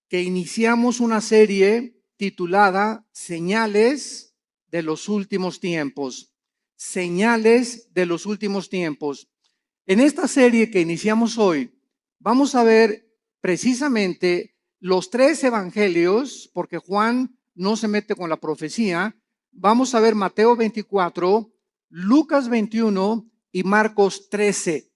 que iniciamos una serie titulada Señales de los últimos tiempos. Señales de los últimos tiempos. En esta serie que iniciamos hoy, vamos a ver precisamente los 3 evangelios, porque Juan no se mete con la profecía. Vamos a ver Mateo 24, Lucas 21 y Marcos 13,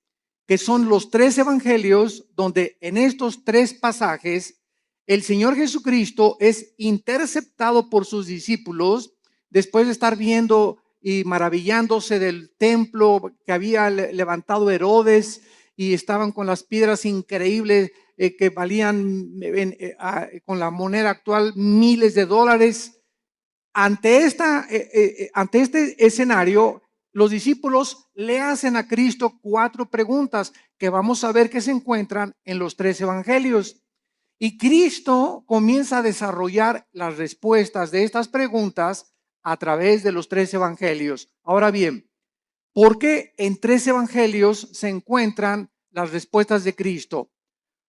que son los 3 evangelios donde en estos 3 pasajes el Señor Jesucristo es interceptado por sus discípulos después de estar viendo y maravillándose del templo que había levantado Herodes, y estaban con las piedras increíbles que valían con la moneda actual miles de dólares. Ante este escenario, los discípulos le hacen a Cristo 4 preguntas que vamos a ver que se encuentran en los 3 evangelios. Y Cristo comienza a desarrollar las respuestas de estas preguntas a través de los 3 evangelios. Ahora bien, ¿por qué en 3 evangelios se encuentran las respuestas de Cristo?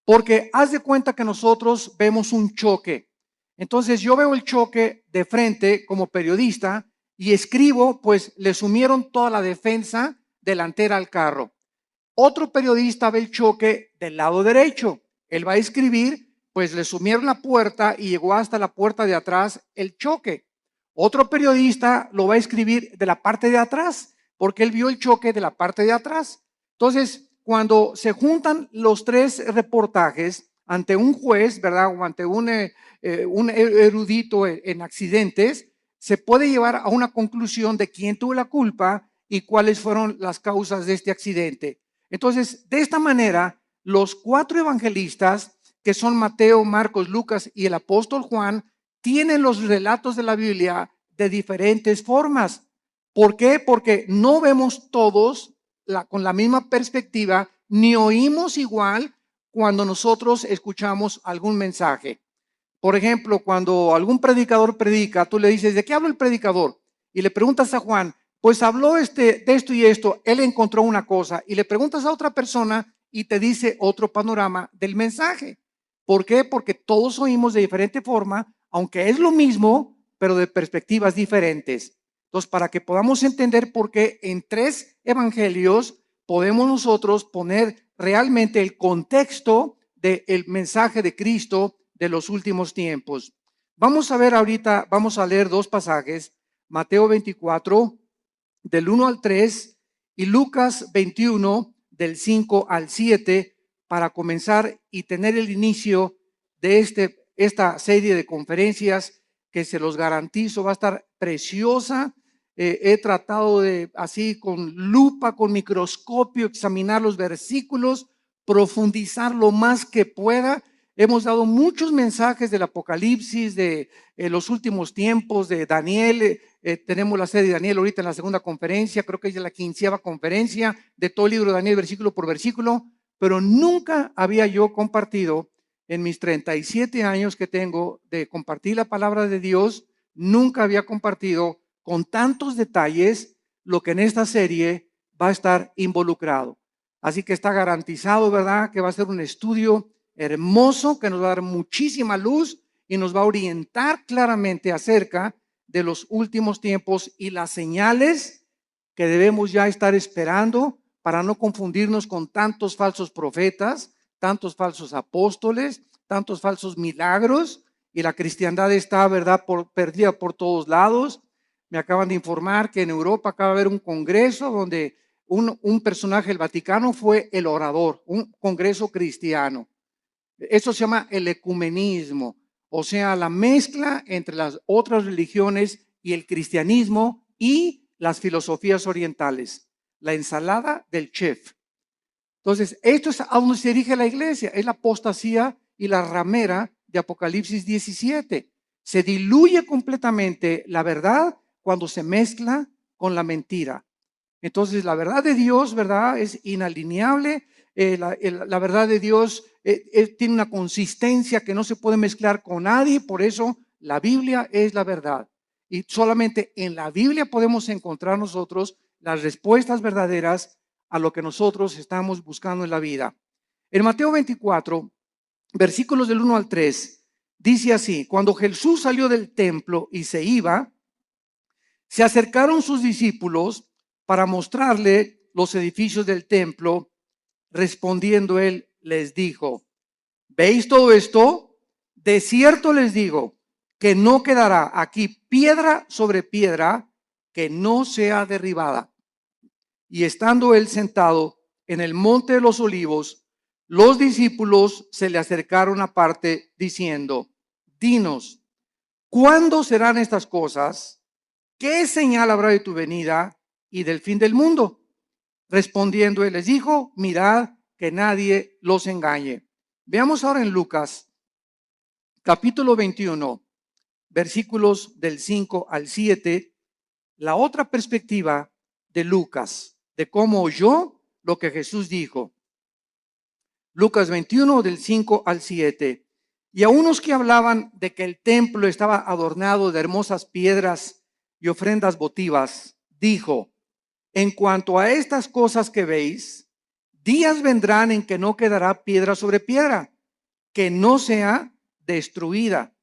Porque haz de cuenta que nosotros vemos un choque. Entonces yo veo el choque de frente como periodista y escribo, pues le sumieron toda la defensa delantera al carro. Otro periodista ve el choque del lado derecho. Él va a escribir, pues le sumieron la puerta y llegó hasta la puerta de atrás el choque. Otro periodista lo va a escribir de la parte de atrás, porque él vio el choque de la parte de atrás. Entonces, cuando se juntan los 3 reportajes ante un juez, ¿verdad? O ante un erudito en accidentes, se puede llevar a una conclusión de quién tuvo la culpa y cuáles fueron las causas de este accidente. Entonces, de esta manera, los 4 evangelistas, que son Mateo, Marcos, Lucas y el apóstol Juan, tienen los relatos de la Biblia de diferentes formas. ¿Por qué? Porque no vemos todos con la misma perspectiva, ni oímos igual cuando nosotros escuchamos algún mensaje. Por ejemplo, cuando algún predicador predica, tú le dices, ¿de qué habla el predicador? Y le preguntas a Juan, pues habló de esto y esto, él encontró una cosa. Y le preguntas a otra persona y te dice otro panorama del mensaje. ¿Por qué? Porque todos oímos de diferente forma, aunque es lo mismo, pero de perspectivas diferentes. Entonces, para que podamos entender por qué en 3 evangelios podemos nosotros poner realmente el contexto del mensaje de Cristo de los últimos tiempos. Vamos a ver ahorita, vamos a leer 2 pasajes, Mateo 24, del 1 al 3, y Lucas 21, del 5 al 7, para comenzar y tener el inicio de esta serie de conferencias que se los garantizo va a estar preciosa. He tratado de, así con lupa, con microscopio, examinar los versículos, profundizar lo más que pueda. Hemos dado muchos mensajes del Apocalipsis, de los últimos tiempos, de Daniel. Tenemos la serie de Daniel ahorita en la segunda conferencia, creo que es la 15ª conferencia de todo el libro de Daniel, versículo por versículo, pero nunca había yo compartido en mis 37 años que tengo de compartir la palabra de Dios, nunca había compartido con tantos detalles lo que en esta serie va a estar involucrado. Así que está garantizado, ¿verdad?, que va a ser un estudio hermoso que nos va a dar muchísima luz y nos va a orientar claramente acerca de los últimos tiempos y las señales que debemos ya estar esperando para no confundirnos con tantos falsos profetas, tantos falsos apóstoles, tantos falsos milagros, y la cristiandad está, ¿verdad?, perdida por todos lados. Me acaban de informar que en Europa acaba de haber un congreso donde un personaje del Vaticano fue el orador, un congreso cristiano. Eso se llama el ecumenismo, o sea, la mezcla entre las otras religiones y el cristianismo y las filosofías orientales, la ensalada del chef. Entonces, esto es a donde se dirige la iglesia, es la apostasía y la ramera de Apocalipsis 17. Se diluye completamente la verdad cuando se mezcla con la mentira. Entonces, la verdad de Dios, ¿verdad?, es inalineable. La verdad de Dios tiene una consistencia que no se puede mezclar con nadie. Por eso la Biblia es la verdad. Y solamente en la Biblia podemos encontrar nosotros las respuestas verdaderas a lo que nosotros estamos buscando en la vida. En Mateo 24, versículos del 1 al 3, Dice así: cuando Jesús salió del templo y se iba, se acercaron sus discípulos para mostrarle los edificios del templo. Respondiendo él, les dijo: ¿veis todo esto? De cierto les digo que no quedará aquí piedra sobre piedra que no sea derribada. Y estando él sentado en el monte de los olivos, los discípulos se le acercaron aparte diciendo: dinos, ¿cuándo serán estas cosas? ¿Qué señal habrá de tu venida y del fin del mundo? Respondiendo él les dijo: mirad que nadie los engañe. Veamos ahora en Lucas, capítulo 21, versículos del 5 al 7, la otra perspectiva de Lucas, de cómo oyó lo que Jesús dijo. Lucas 21, del 5 al 7. Y a unos que hablaban de que el templo estaba adornado de hermosas piedras y ofrendas votivas, dijo: en cuanto a estas cosas que veis, días vendrán en que no quedará piedra sobre piedra, que no sea destruida.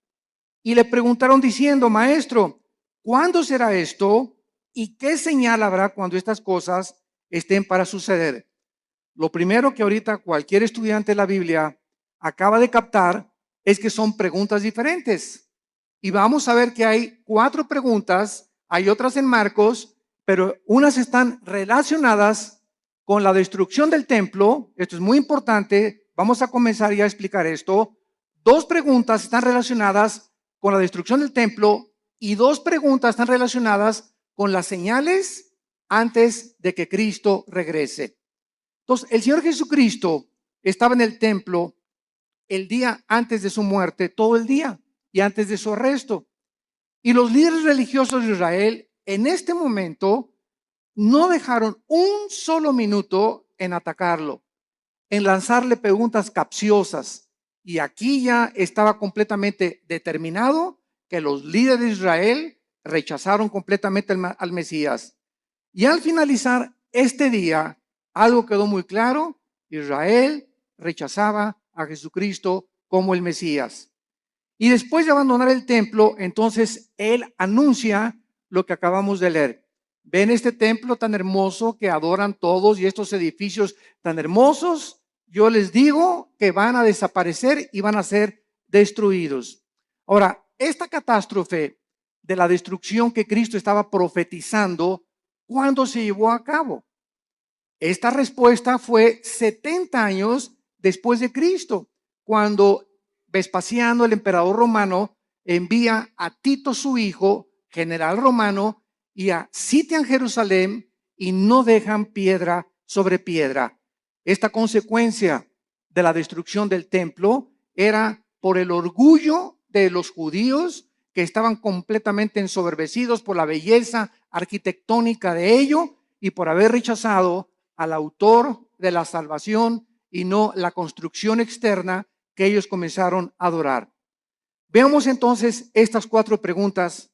Y le preguntaron diciendo: maestro, ¿cuándo será esto? ¿Y qué señal habrá cuando estas cosas estén para suceder? Lo primero que ahorita cualquier estudiante de la Biblia acaba de captar es que son preguntas diferentes. Y vamos a ver que hay 4 preguntas, hay otras en Marcos, pero unas están relacionadas con la destrucción del templo. Esto es muy importante. Vamos a comenzar ya a explicar esto. 2 preguntas están relacionadas con la destrucción del templo y 2 preguntas están relacionadas con las señales antes de que Cristo regrese. Entonces, el Señor Jesucristo estaba en el templo el día antes de su muerte, todo el día, y antes de su arresto. Y los líderes religiosos de Israel en este momento no dejaron un solo minuto en atacarlo, en lanzarle preguntas capciosas. Y aquí ya estaba completamente determinado que los líderes de Israel rechazaron completamente al Mesías. Y al finalizar este día, algo quedó muy claro: Israel rechazaba a Jesucristo como el Mesías. Y después de abandonar el templo, entonces él anuncia lo que acabamos de leer. Ven este templo tan hermoso que adoran todos y estos edificios tan hermosos, yo les digo que van a desaparecer y van a ser destruidos. Ahora, esta catástrofe de la destrucción que Cristo estaba profetizando, ¿cuándo se llevó a cabo? Esta respuesta fue 70 años después de Cristo, cuando Vespasiano, el emperador romano, envía a Tito, su hijo, general romano, y sitian Jerusalén y no dejan piedra sobre piedra. Esta consecuencia de la destrucción del templo era por el orgullo de los judíos, que estaban completamente ensoberbecidos por la belleza arquitectónica de ello y por haber rechazado al autor de la salvación y no la construcción externa que ellos comenzaron a adorar. Veamos entonces estas 4 preguntas,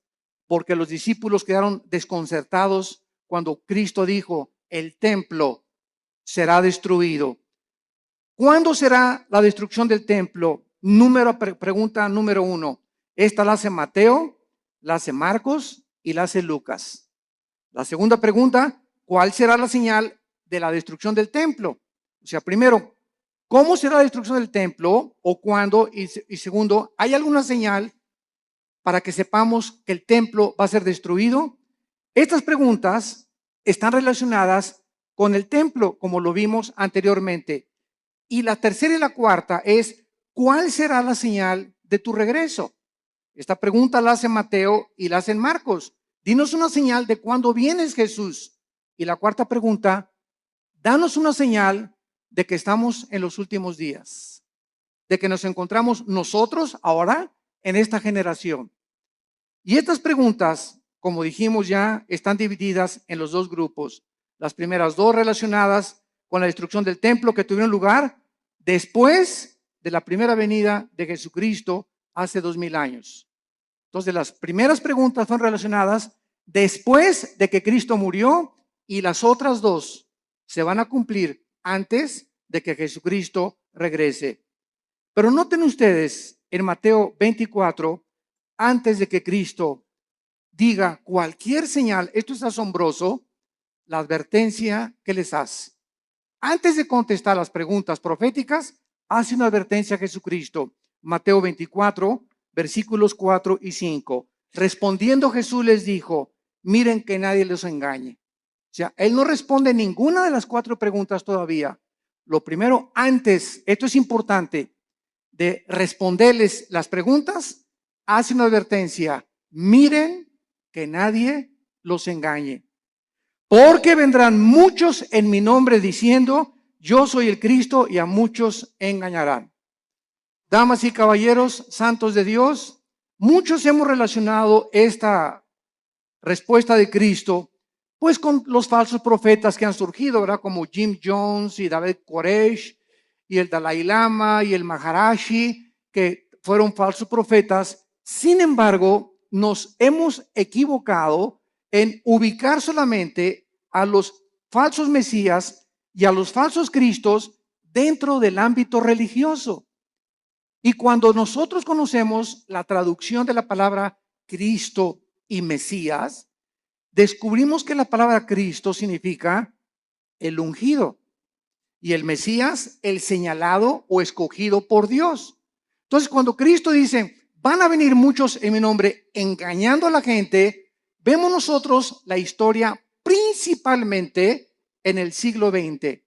porque los discípulos quedaron desconcertados cuando Cristo dijo: el templo será destruido. ¿Cuándo será la destrucción del templo? Pregunta número 1. Esta la hace Mateo, la hace Marcos y la hace Lucas. La segunda pregunta: ¿cuál será la señal de la destrucción del templo? O sea, primero, ¿cómo será la destrucción del templo o cuándo? Y segundo, ¿hay alguna señal para que sepamos que el templo va a ser destruido? Estas preguntas están relacionadas con el templo, como lo vimos anteriormente. Y la tercera y la cuarta es: ¿cuál será la señal de tu regreso? Esta pregunta la hace Mateo y la hace Marcos. Dinos una señal de cuándo vienes, Jesús. Y la cuarta pregunta: danos una señal de que estamos en los últimos días, de que nos encontramos nosotros ahora en esta generación. Y estas preguntas, como dijimos ya, están divididas en los 2 grupos. Las primeras 2 relacionadas con la destrucción del templo que tuvieron lugar después de la primera venida de Jesucristo hace 2000 años. Entonces, las primeras preguntas son relacionadas después de que Cristo murió, y las otras 2 se van a cumplir antes de que Jesucristo regrese. Pero noten ustedes en Mateo 24, antes de que Cristo diga cualquier señal, esto es asombroso, la advertencia que les hace. Antes de contestar las preguntas proféticas, hace una advertencia a Jesucristo. Mateo 24, versículos 4 y 5. Respondiendo Jesús les dijo, miren que nadie los engañe. O sea, él no responde ninguna de las 4 preguntas todavía. Lo primero, antes, esto es importante, de responderles las preguntas, hace una advertencia. Miren que nadie los engañe. Porque vendrán muchos en mi nombre diciendo, yo soy el Cristo, y a muchos engañarán. Damas y caballeros, santos de Dios, muchos hemos relacionado esta respuesta de Cristo pues con los falsos profetas que han surgido, ¿verdad? Como Jim Jones y David Koresh y el Dalai Lama y el Maharashi, que fueron falsos profetas. Sin embargo, nos hemos equivocado en ubicar solamente a los falsos mesías y a los falsos cristos dentro del ámbito religioso. Y cuando nosotros conocemos la traducción de la palabra Cristo y Mesías, descubrimos que la palabra Cristo significa el ungido y el Mesías el señalado o escogido por Dios. Entonces, cuando Cristo dice, van a venir muchos en mi nombre engañando a la gente, vemos nosotros la historia principalmente en el siglo XX.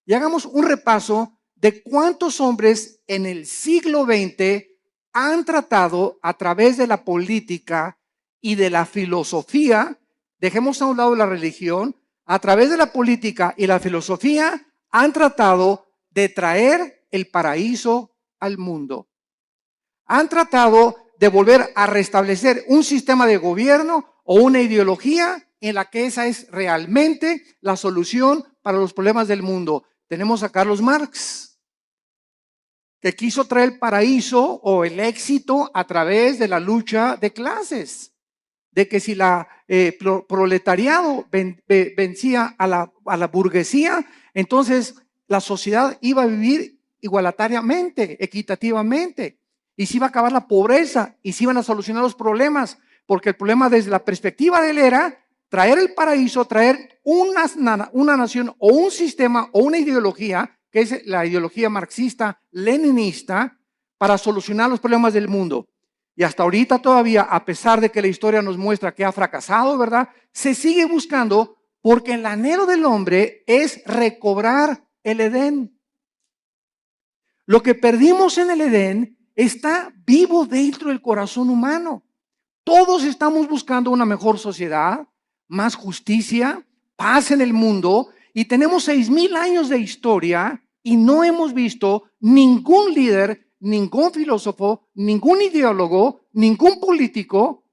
Y hagamos un repaso de cuántos hombres en el siglo XX han tratado a través de la política y de la filosofía. Dejemos a un lado la religión, a través de la política y la filosofía han tratado de traer el paraíso al mundo. Han tratado de volver a restablecer un sistema de gobierno o una ideología en la que esa es realmente la solución para los problemas del mundo. Tenemos a Carlos Marx, que quiso traer el paraíso o el éxito a través de la lucha de clases. De que si la proletariado vencía a la burguesía, entonces la sociedad iba a vivir igualitariamente, equitativamente, y se iba a acabar la pobreza y se iban a solucionar los problemas, porque el problema desde la perspectiva de él era traer el paraíso, traer una nación o un sistema o una ideología, que es la ideología marxista-leninista, para solucionar los problemas del mundo. Y hasta ahorita todavía, a pesar de que la historia nos muestra que ha fracasado, ¿verdad? Se sigue buscando porque el anhelo del hombre es recobrar el Edén. Lo que perdimos en el Edén está vivo dentro del corazón humano. Todos estamos buscando una mejor sociedad, más justicia, paz en el mundo, y tenemos 6,000 años de historia y no hemos visto ningún líder, ningún filósofo, ningún ideólogo, ningún político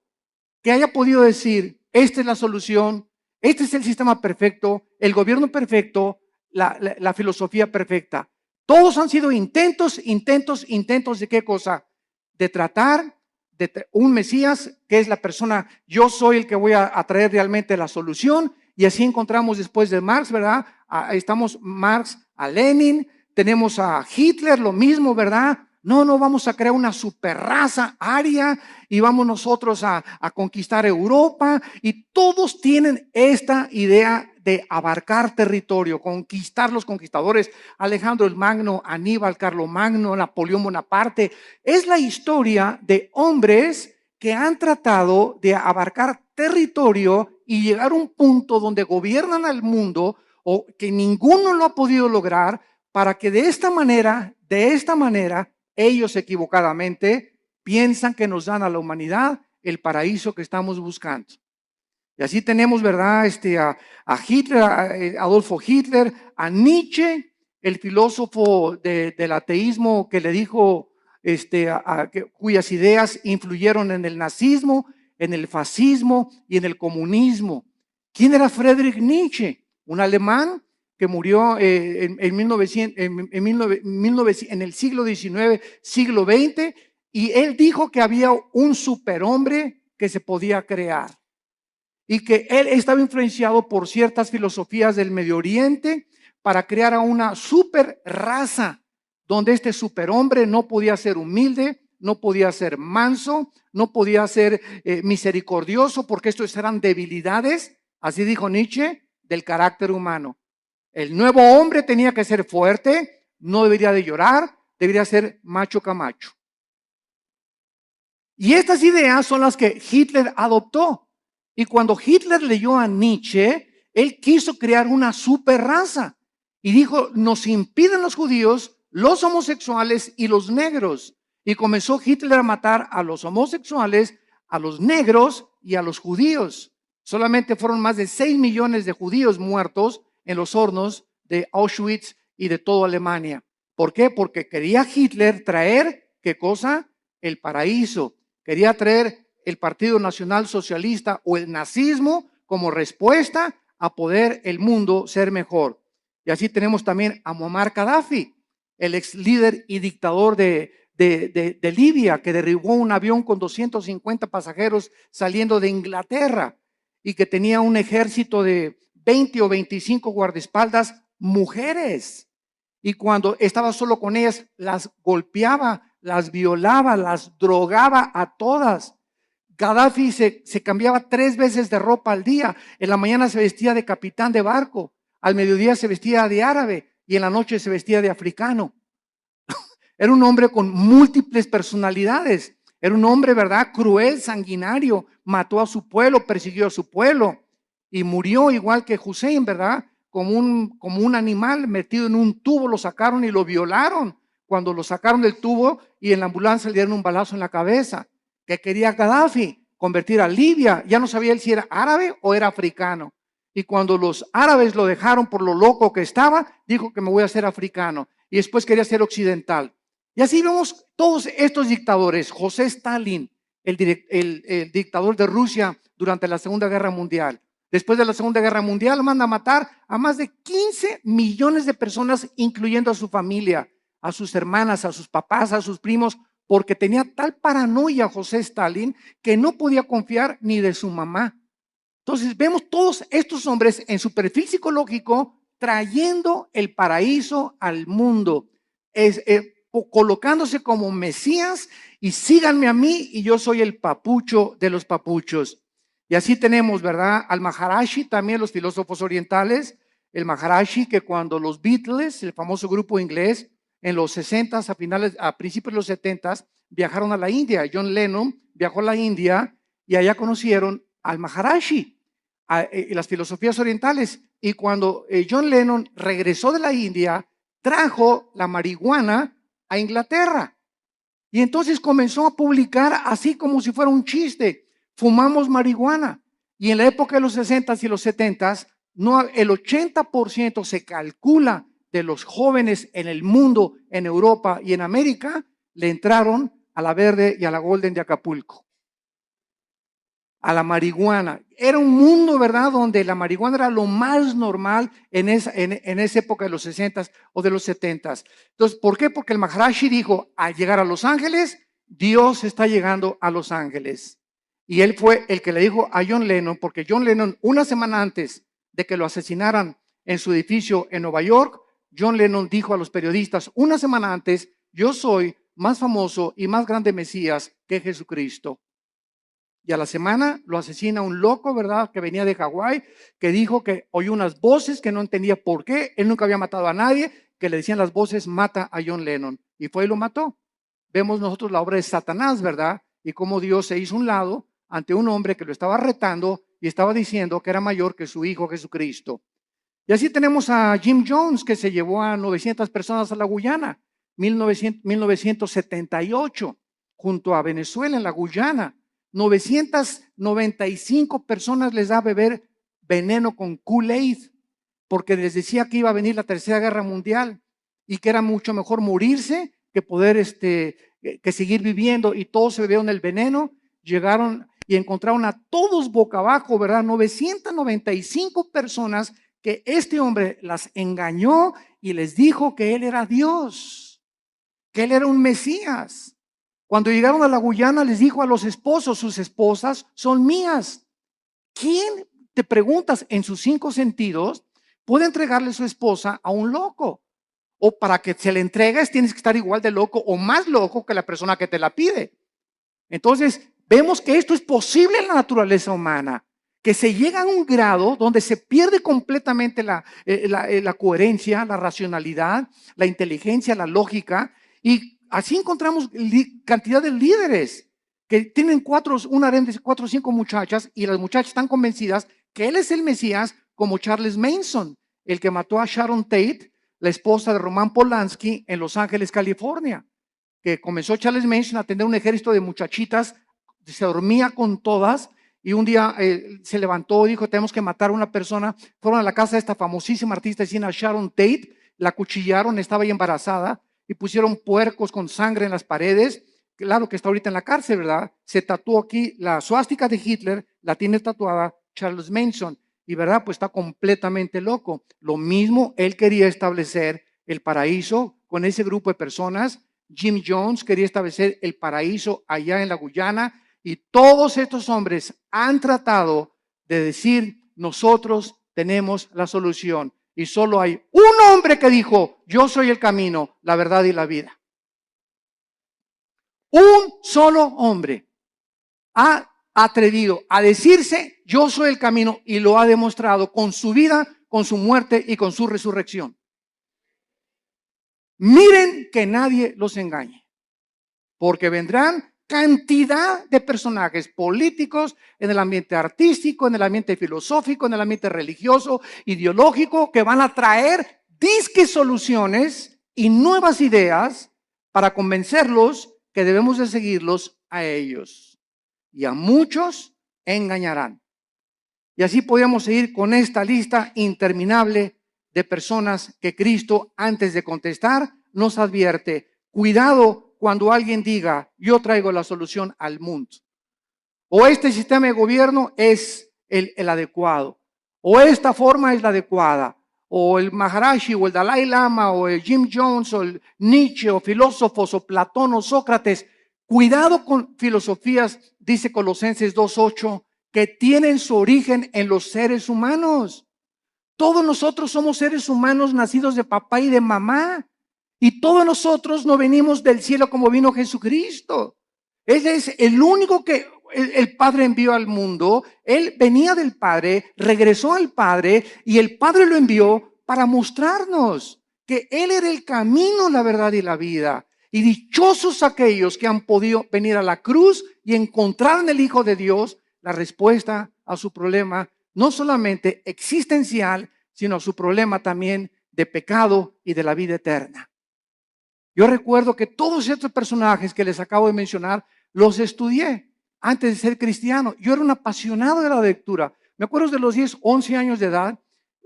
que haya podido decir, esta es la solución, este es el sistema perfecto, el gobierno perfecto, la filosofía perfecta. Todos han sido intentos de qué cosa? De tratar de un Mesías que es la persona, yo soy el que voy a traer realmente la solución, y así encontramos después de Marx, ¿verdad? Estamos Marx a Lenin, tenemos a Hitler, lo mismo, ¿verdad? No vamos a crear una superraza aria y vamos nosotros a conquistar Europa, y todos tienen esta idea de abarcar territorio, conquistar los conquistadores, Alejandro el Magno, Aníbal, Carlomagno, Napoleón Bonaparte. Es la historia de hombres que han tratado de abarcar territorio y llegar a un punto donde gobiernan al mundo, o que ninguno lo ha podido lograr, para que de esta manera, ellos equivocadamente piensan que nos dan a la humanidad el paraíso que estamos buscando. Y así tenemos, ¿verdad? A Hitler, a Adolfo Hitler, a Nietzsche, el filósofo del ateísmo que le dijo, cuyas ideas influyeron en el nazismo, en el fascismo y en el comunismo. ¿Quién era Friedrich Nietzsche? Un alemán que murió en el siglo XIX, siglo XX, y él dijo que había un superhombre que se podía crear y que él estaba influenciado por ciertas filosofías del Medio Oriente para crear a una super raza donde este superhombre no podía ser humilde, no podía ser manso, no podía ser misericordioso, porque estos eran debilidades, así dijo Nietzsche, del carácter humano. El nuevo hombre tenía que ser fuerte, no debería de llorar, debería ser macho camacho. Y estas ideas son las que Hitler adoptó. Y cuando Hitler leyó a Nietzsche, él quiso crear una super raza. Y dijo, nos impiden los judíos, los homosexuales y los negros. Y comenzó Hitler a matar a los homosexuales, a los negros y a los judíos. Solamente fueron más de 6 millones de judíos muertos en los hornos de Auschwitz y de toda Alemania. ¿Por qué? Porque quería Hitler traer, ¿qué cosa? El paraíso. Quería traer el Partido Nacional Socialista o el nazismo como respuesta a poder el mundo ser mejor. Y así tenemos también a Muammar Gaddafi, el ex líder y dictador de Libia, que derribó un avión con 250 pasajeros saliendo de Inglaterra y que tenía un ejército de 20 o 25 guardaespaldas mujeres. Y cuando estaba solo con ellas, las golpeaba, las violaba, las drogaba a todas. Gaddafi se cambiaba 3 veces de ropa al día. En la mañana se vestía de capitán de barco, al mediodía se vestía de árabe y en la noche se vestía de africano. Era un hombre con múltiples personalidades. Era un hombre, ¿verdad? Cruel, sanguinario. Mató a su pueblo, persiguió a su pueblo y murió igual que Hussein, ¿verdad? Como un animal metido en un tubo, lo sacaron y lo violaron. Cuando lo sacaron del tubo y en la ambulancia le dieron un balazo en la cabeza. ¿Qué quería Gaddafi? Convertir a Libia. Ya no sabía él si era árabe o era africano. Y cuando los árabes lo dejaron por lo loco que estaba, dijo que me voy a hacer africano. Y después quería ser occidental. Y así vemos todos estos dictadores. José Stalin, el dictador de Rusia durante la Segunda Guerra Mundial. Después de la Segunda Guerra Mundial manda a matar a más de 15 millones de personas, incluyendo a su familia, a sus hermanas, a sus papás, a sus primos, porque tenía tal paranoia José Stalin que no podía confiar ni de su mamá. Entonces vemos todos estos hombres en su perfil psicológico trayendo el paraíso al mundo, colocándose como Mesías y síganme a mí y yo soy el papucho de los papuchos. Y así tenemos, ¿verdad? Al Maharishi, también los filósofos orientales, el Maharishi que cuando los Beatles, el famoso grupo inglés, en los 60, a principios de los 70, viajaron a la India. John Lennon viajó a la India y allá conocieron al Maharishi, las filosofías orientales. Y cuando John Lennon regresó de la India, trajo la marihuana a Inglaterra. Y entonces comenzó a publicar así como si fuera un chiste. Fumamos marihuana. Y en la época de los 60s y los 70s, no, el 80% se calcula de los jóvenes en el mundo, en Europa y en América, le entraron a la Verde y a la Golden de Acapulco. A la marihuana. Era un mundo, ¿verdad?, donde la marihuana era lo más normal en esa época de los 60s o de los 70s. Entonces, ¿por qué? Porque el Maharishi dijo, al llegar a Los Ángeles, Dios está llegando a Los Ángeles. Y él fue el que le dijo a John Lennon, porque John Lennon, una semana antes de que lo asesinaran en su edificio en Nueva York, John Lennon dijo a los periodistas, una semana antes, yo soy más famoso y más grande Mesías que Jesucristo. Y a la semana lo asesina un loco, ¿verdad?, que venía de Hawái, que dijo que oyó unas voces que no entendía por qué. Él nunca había matado a nadie, que le decían las voces, mata a John Lennon. Y fue y lo mató. Vemos nosotros la obra de Satanás, ¿verdad? Y cómo Dios se hizo un lado ante un hombre que lo estaba retando y estaba diciendo que era mayor que su hijo Jesucristo. Y así tenemos a Jim Jones, que se llevó a 900 personas a la Guyana, 1978, junto a Venezuela en la Guyana. 995 personas les da a beber veneno con Kool-Aid, porque les decía que iba a venir la Tercera Guerra Mundial y que era mucho mejor morirse que poder que seguir viviendo, y todos se bebieron el veneno. Llegaron y encontraron a todos boca abajo, ¿verdad? 995 personas que este hombre las engañó y les dijo que él era Dios, que él era un Mesías. Cuando llegaron a la Guyana les dijo a los esposos, sus esposas son mías. ¿Quién, te preguntas, en sus 5 sentidos puede entregarle su esposa a un loco? o para que se la entregues tienes que estar igual de loco o más loco que la persona que te la pide. Entonces, vemos que esto es posible en la naturaleza humana, que se llega a un grado donde se pierde completamente la coherencia, la racionalidad, la inteligencia, la lógica, y así encontramos cantidad de líderes que tienen un harén de 4 o 5 muchachas, y las muchachas están convencidas que él es el Mesías, como Charles Manson, el que mató a Sharon Tate, la esposa de Roman Polanski, en Los Ángeles, California, que comenzó Charles Manson a tener un ejército de muchachitas, se dormía con todas, y un día se levantó y dijo, tenemos que matar a una persona. Fueron a la casa de esta famosísima artista de cine, Sharon Tate, la acuchillaron, estaba ahí embarazada, y pusieron puercos con sangre en las paredes. Claro que está ahorita en la cárcel, ¿verdad? Se tatuó aquí la suástica de Hitler, la tiene tatuada Charles Manson, y ¿verdad? Pues está completamente loco. Lo mismo, él quería establecer el paraíso con ese grupo de personas. Jim Jones quería establecer el paraíso allá en la Guyana, y todos estos hombres han tratado de decir, nosotros tenemos la solución. Y solo hay un hombre que dijo, yo soy el camino, la verdad y la vida. Un solo hombre ha atrevido a decirse, yo soy el camino, y lo ha demostrado con su vida, con su muerte y con su resurrección. Miren que nadie los engañe, porque vendrán cantidad de personajes políticos en el ambiente artístico, en el ambiente filosófico, en el ambiente religioso, ideológico, que van a traer disque soluciones y nuevas ideas para convencerlos que debemos de seguirlos a ellos. Y a muchos engañarán. Y así podemos seguir con esta lista interminable de personas que Cristo, antes de contestar, nos advierte. Cuidado cuando alguien diga, yo traigo la solución al mundo. O este sistema de gobierno es el adecuado. O esta forma es la adecuada. O el Maharashi, o el Dalai Lama, o el Jim Jones, o el Nietzsche, o filósofos, o Platón, o Sócrates. Cuidado con filosofías, dice Colosenses 2:8, que tienen su origen en los seres humanos. Todos nosotros somos seres humanos nacidos de papá y de mamá. Y todos nosotros no venimos del cielo como vino Jesucristo. Él es el único que el Padre envió al mundo. Él venía del Padre, regresó al Padre, y el Padre lo envió para mostrarnos que Él era el camino, la verdad y la vida. Y dichosos aquellos que han podido venir a la cruz y encontrar en el Hijo de Dios la respuesta a su problema, no solamente existencial, sino a su problema también de pecado y de la vida eterna. Yo recuerdo que todos estos personajes que les acabo de mencionar, los estudié antes de ser cristiano. Yo era un apasionado de la lectura. Me acuerdo de los 10, 11 años de edad.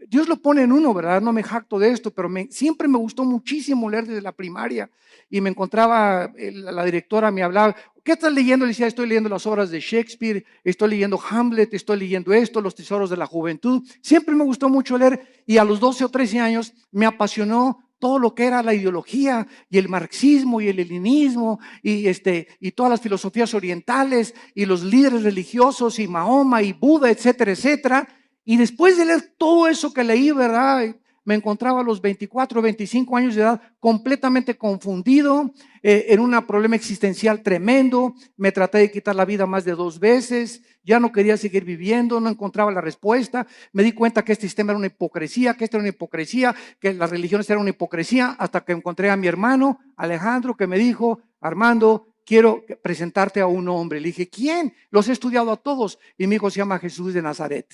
Dios lo pone en uno, ¿verdad? No me jacto de esto, pero siempre me gustó muchísimo leer desde la primaria. Y me encontraba, la directora me hablaba, ¿qué estás leyendo? Le decía, estoy leyendo las obras de Shakespeare, estoy leyendo Hamlet, estoy leyendo esto, Los tesoros de la juventud. Siempre me gustó mucho leer, y a los 12 o 13 años me apasionó todo lo que era la ideología y el marxismo y el leninismo y todas las filosofías orientales y los líderes religiosos y Mahoma y Buda, etcétera, etcétera. Y después de leer todo eso que leí, ¿verdad? Me encontraba a los 24, 25 años de edad completamente confundido, en un problema existencial tremendo. Me traté de quitar la vida más de 2 veces, ya no quería seguir viviendo, no encontraba la respuesta. Me di cuenta que este sistema era una hipocresía, que esto era una hipocresía, que las religiones eran una hipocresía, hasta que encontré a mi hermano Alejandro, que me dijo, Armando, quiero presentarte a un hombre. Le dije, ¿quién? Los he estudiado a todos. Y mi hijo se llama Jesús de Nazaret.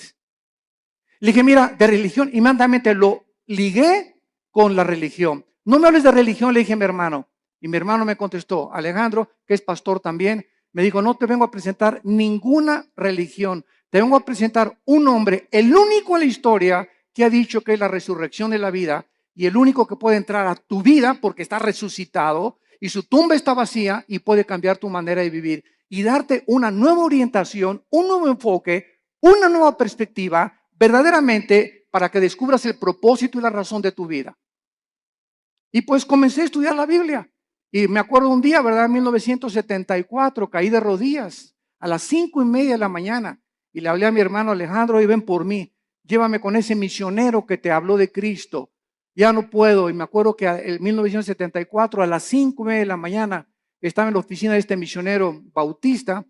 Le dije, mira, de religión, inmediatamente lo ligué con la religión. No me hables de religión, le dije a mi hermano. Y mi hermano me contestó, Alejandro, que es pastor también, me dijo, no te vengo a presentar ninguna religión, te vengo a presentar un hombre, el único en la historia que ha dicho que es la resurrección de la vida, y el único que puede entrar a tu vida porque está resucitado, y su tumba está vacía, y puede cambiar tu manera de vivir, y darte una nueva orientación, un nuevo enfoque, una nueva perspectiva, verdaderamente para que descubras el propósito y la razón de tu vida. Y pues comencé a estudiar la Biblia. Y me acuerdo un día, ¿verdad? En 1974, caí de rodillas a las 5:30 de la mañana. Y le hablé a mi hermano Alejandro, y ven por mí. Llévame con ese misionero que te habló de Cristo. ya no puedo. Y me acuerdo que en 1974, a las 5:30 de la mañana, estaba en la oficina de este misionero bautista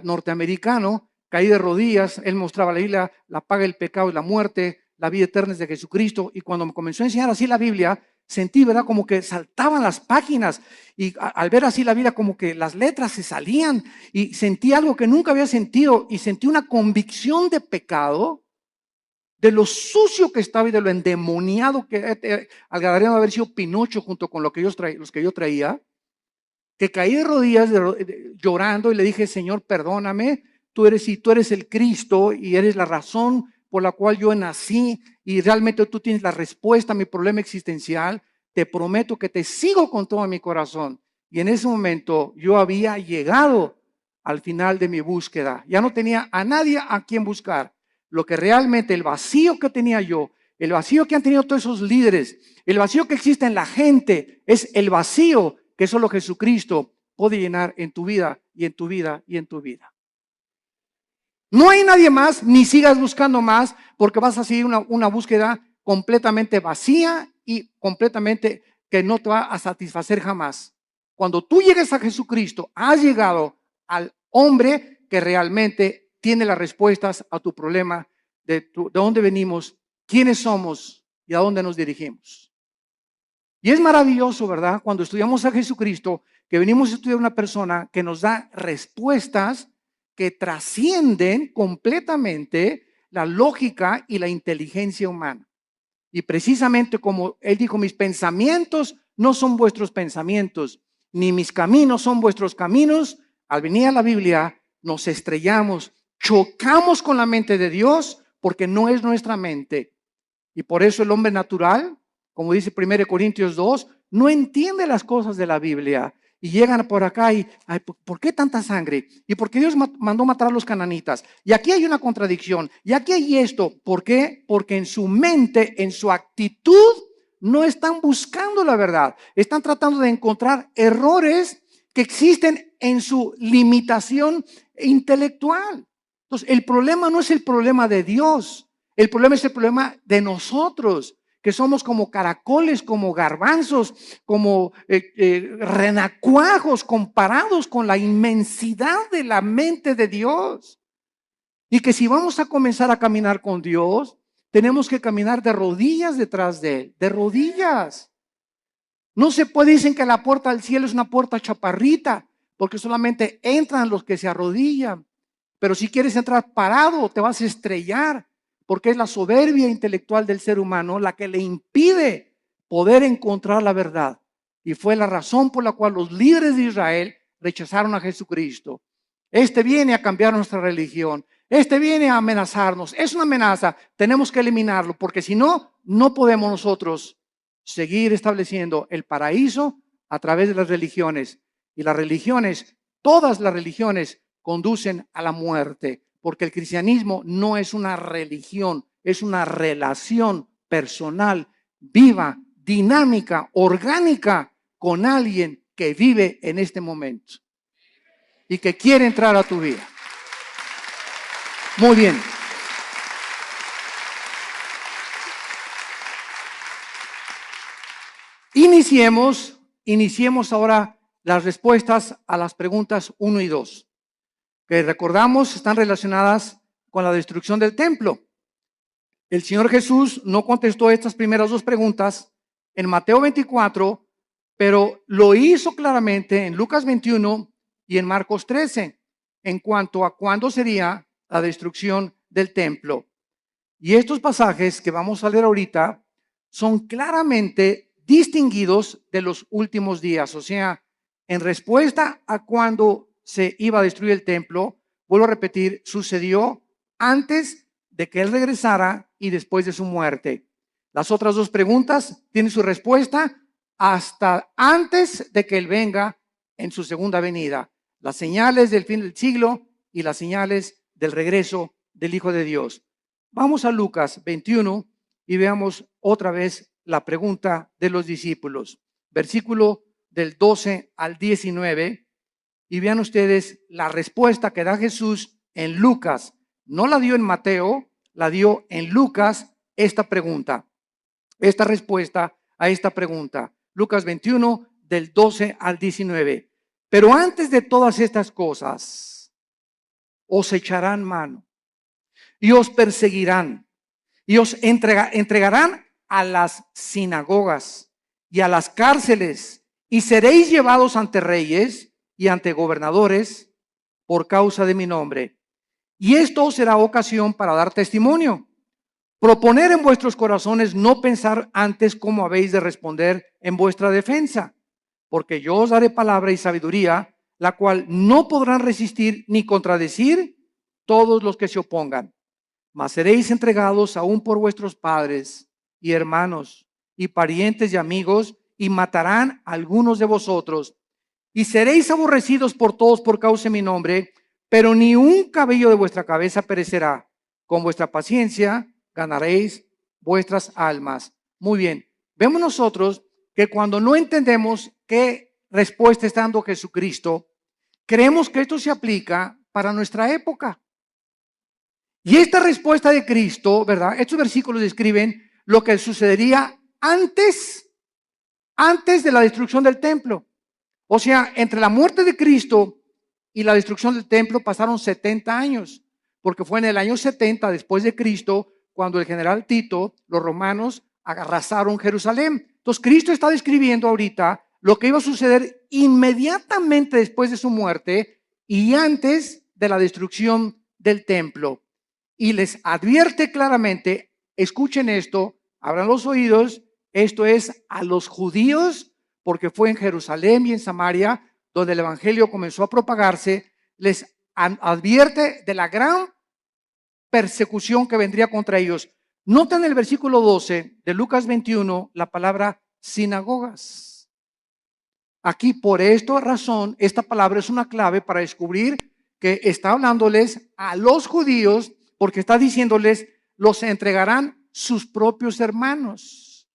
norteamericano, caí de rodillas. Él mostraba la Biblia, la paga del pecado y la muerte, la vida eterna es de Jesucristo. Y cuando me comenzó a enseñar así la Biblia, sentí, ¿verdad?, como que saltaban las páginas. Y al ver así la Biblia, como que las letras se salían. Y sentí algo que nunca había sentido. Y sentí una convicción de pecado, de lo sucio que estaba y de lo endemoniado que al Gadareno haber sido Pinocho junto con los que yo traía, que caí de rodillas llorando y le dije: Señor, perdóname, tú eres el Cristo y eres la razón por la cual yo nací y realmente tú tienes la respuesta a mi problema existencial. Te prometo que te sigo con todo mi corazón. Y en ese momento yo había llegado al final de mi búsqueda. Ya no tenía a nadie a quien buscar. Lo que realmente, el vacío que tenía yo, el vacío que han tenido todos esos líderes, el vacío que existe en la gente, es el vacío que solo Jesucristo puede llenar en tu vida y en tu vida y en tu vida. No hay nadie más, ni sigas buscando más, porque vas a seguir una búsqueda completamente vacía y completamente que no te va a satisfacer jamás. Cuando tú llegues a Jesucristo, has llegado al hombre que realmente tiene las respuestas a tu problema de dónde venimos, quiénes somos y a dónde nos dirigimos. Y es maravilloso, ¿verdad?, cuando estudiamos a Jesucristo, que venimos a estudiar una persona que nos da respuestas que trascienden completamente la lógica y la inteligencia humana. Y precisamente como Él dijo: mis pensamientos no son vuestros pensamientos, ni mis caminos son vuestros caminos. Al venir a la Biblia nos estrellamos, chocamos con la mente de Dios porque no es nuestra mente. Y por eso el hombre natural, como dice 1 Corintios 2, no entiende las cosas de la Biblia. Y llegan por acá y, ay, ¿por qué tanta sangre? ¿Y por qué Dios mandó matar a los cananitas? Y aquí hay una contradicción. Y aquí hay esto. ¿Por qué? Porque en su mente, en su actitud, no están buscando la verdad. Están tratando de encontrar errores que existen en su limitación intelectual. Entonces, el problema no es el problema de Dios. El problema es el problema de nosotros, que somos como caracoles, como garbanzos, como renacuajos comparados con la inmensidad de la mente de Dios. Y que si vamos a comenzar a caminar con Dios, tenemos que caminar de rodillas detrás de Él, de rodillas. No se puede, dicen que la puerta al cielo es una puerta chaparrita, porque solamente entran los que se arrodillan. Pero si quieres entrar parado, te vas a estrellar, porque es la soberbia intelectual del ser humano la que le impide poder encontrar la verdad. Y fue la razón por la cual los líderes de Israel rechazaron a Jesucristo. Este viene a cambiar nuestra religión. Este viene a amenazarnos. Es una amenaza. Tenemos que eliminarlo, porque si no, no podemos nosotros seguir estableciendo el paraíso a través de las religiones. Y las religiones, todas las religiones, conducen a la muerte, porque el cristianismo no es una religión, es una relación personal, viva, dinámica, orgánica con alguien que vive en este momento y que quiere entrar a tu vida. Muy bien. Iniciemos ahora las respuestas a las preguntas 1 y 2. Que recordamos están relacionadas con la destrucción del templo. El Señor Jesús no contestó estas primeras dos preguntas en Mateo 24, pero lo hizo claramente en Lucas 21 y en Marcos 13, en cuanto a cuándo sería la destrucción del templo. Y estos pasajes que vamos a leer ahorita son claramente distinguidos de los últimos días, o sea, en respuesta a cuándo se iba a destruir el templo, vuelvo a repetir, sucedió antes de que Él regresara y después de su muerte. Las otras dos preguntas tienen su respuesta hasta antes de que Él venga en su segunda venida. Las señales del fin del siglo y las señales del regreso del Hijo de Dios. Vamos a Lucas 21 y veamos otra vez la pregunta de los discípulos. Versículo del 12 al 19. Y vean ustedes la respuesta que da Jesús en Lucas. No la dio en Mateo, la dio en Lucas esta pregunta. esta respuesta a esta pregunta. Lucas 21, del 12 al 19. Pero antes de todas estas cosas, os echarán mano y os perseguirán y os entregarán a las sinagogas y a las cárceles, y seréis llevados ante reyes y ante gobernadores por causa de mi nombre. Y esto será ocasión para dar testimonio. Proponer en vuestros corazones no pensar antes cómo habéis de responder en vuestra defensa, porque yo os daré palabra y sabiduría, la cual no podrán resistir ni contradecir todos los que se opongan. Mas seréis entregados aún por vuestros padres y hermanos y parientes y amigos, y matarán a algunos de vosotros, y seréis aborrecidos por todos por causa de mi nombre, pero ni un cabello de vuestra cabeza perecerá. Con vuestra paciencia ganaréis vuestras almas. Muy bien, vemos nosotros que cuando no entendemos qué respuesta está dando Jesucristo, creemos que esto se aplica para nuestra época. Y esta respuesta de Cristo, ¿verdad? Estos versículos describen lo que sucedería antes de la destrucción del templo. O sea, entre la muerte de Cristo y la destrucción del templo pasaron 70 años, porque fue en el año 70 después de Cristo cuando el general Tito, los romanos, arrasaron Jerusalén. Entonces Cristo está describiendo ahorita lo que iba a suceder inmediatamente después de su muerte y antes de la destrucción del templo. Y les advierte claramente, escuchen esto, abran los oídos, esto es a los judíos, porque fue en Jerusalén y en Samaria donde el evangelio comenzó a propagarse, les advierte de la gran persecución que vendría contra ellos. Nota en el versículo 12 de Lucas 21 la palabra sinagogas. Aquí, por esta razón, esta palabra es una clave para descubrir que está hablándoles a los judíos, porque está diciéndoles, los entregarán sus propios hermanos.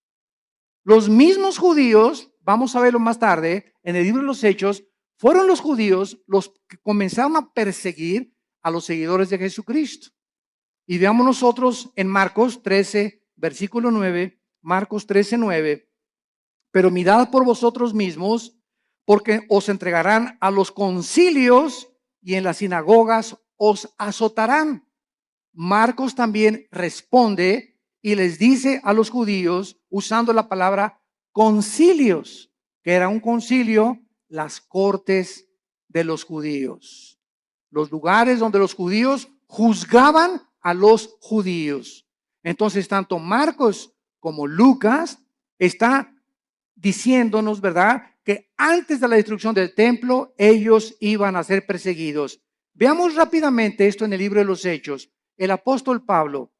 Los mismos judíos, vamos a verlo más tarde, en el libro de los Hechos, fueron los judíos los que comenzaron a perseguir a los seguidores de Jesucristo. Y veamos nosotros en Marcos 13, versículo 9, Marcos 13, 9. Pero mirad por vosotros mismos, porque os entregarán a los concilios y en las sinagogas os azotarán. Marcos también responde y les dice a los judíos, usando la palabra concilios, que era un concilio, las cortes de los judíos, los lugares donde los judíos juzgaban a los judíos. Entonces, tanto Marcos como Lucas está diciéndonos, ¿verdad?, que antes de la destrucción del templo, ellos iban a ser perseguidos. Veamos rápidamente esto en el libro de los Hechos. El apóstol Pablo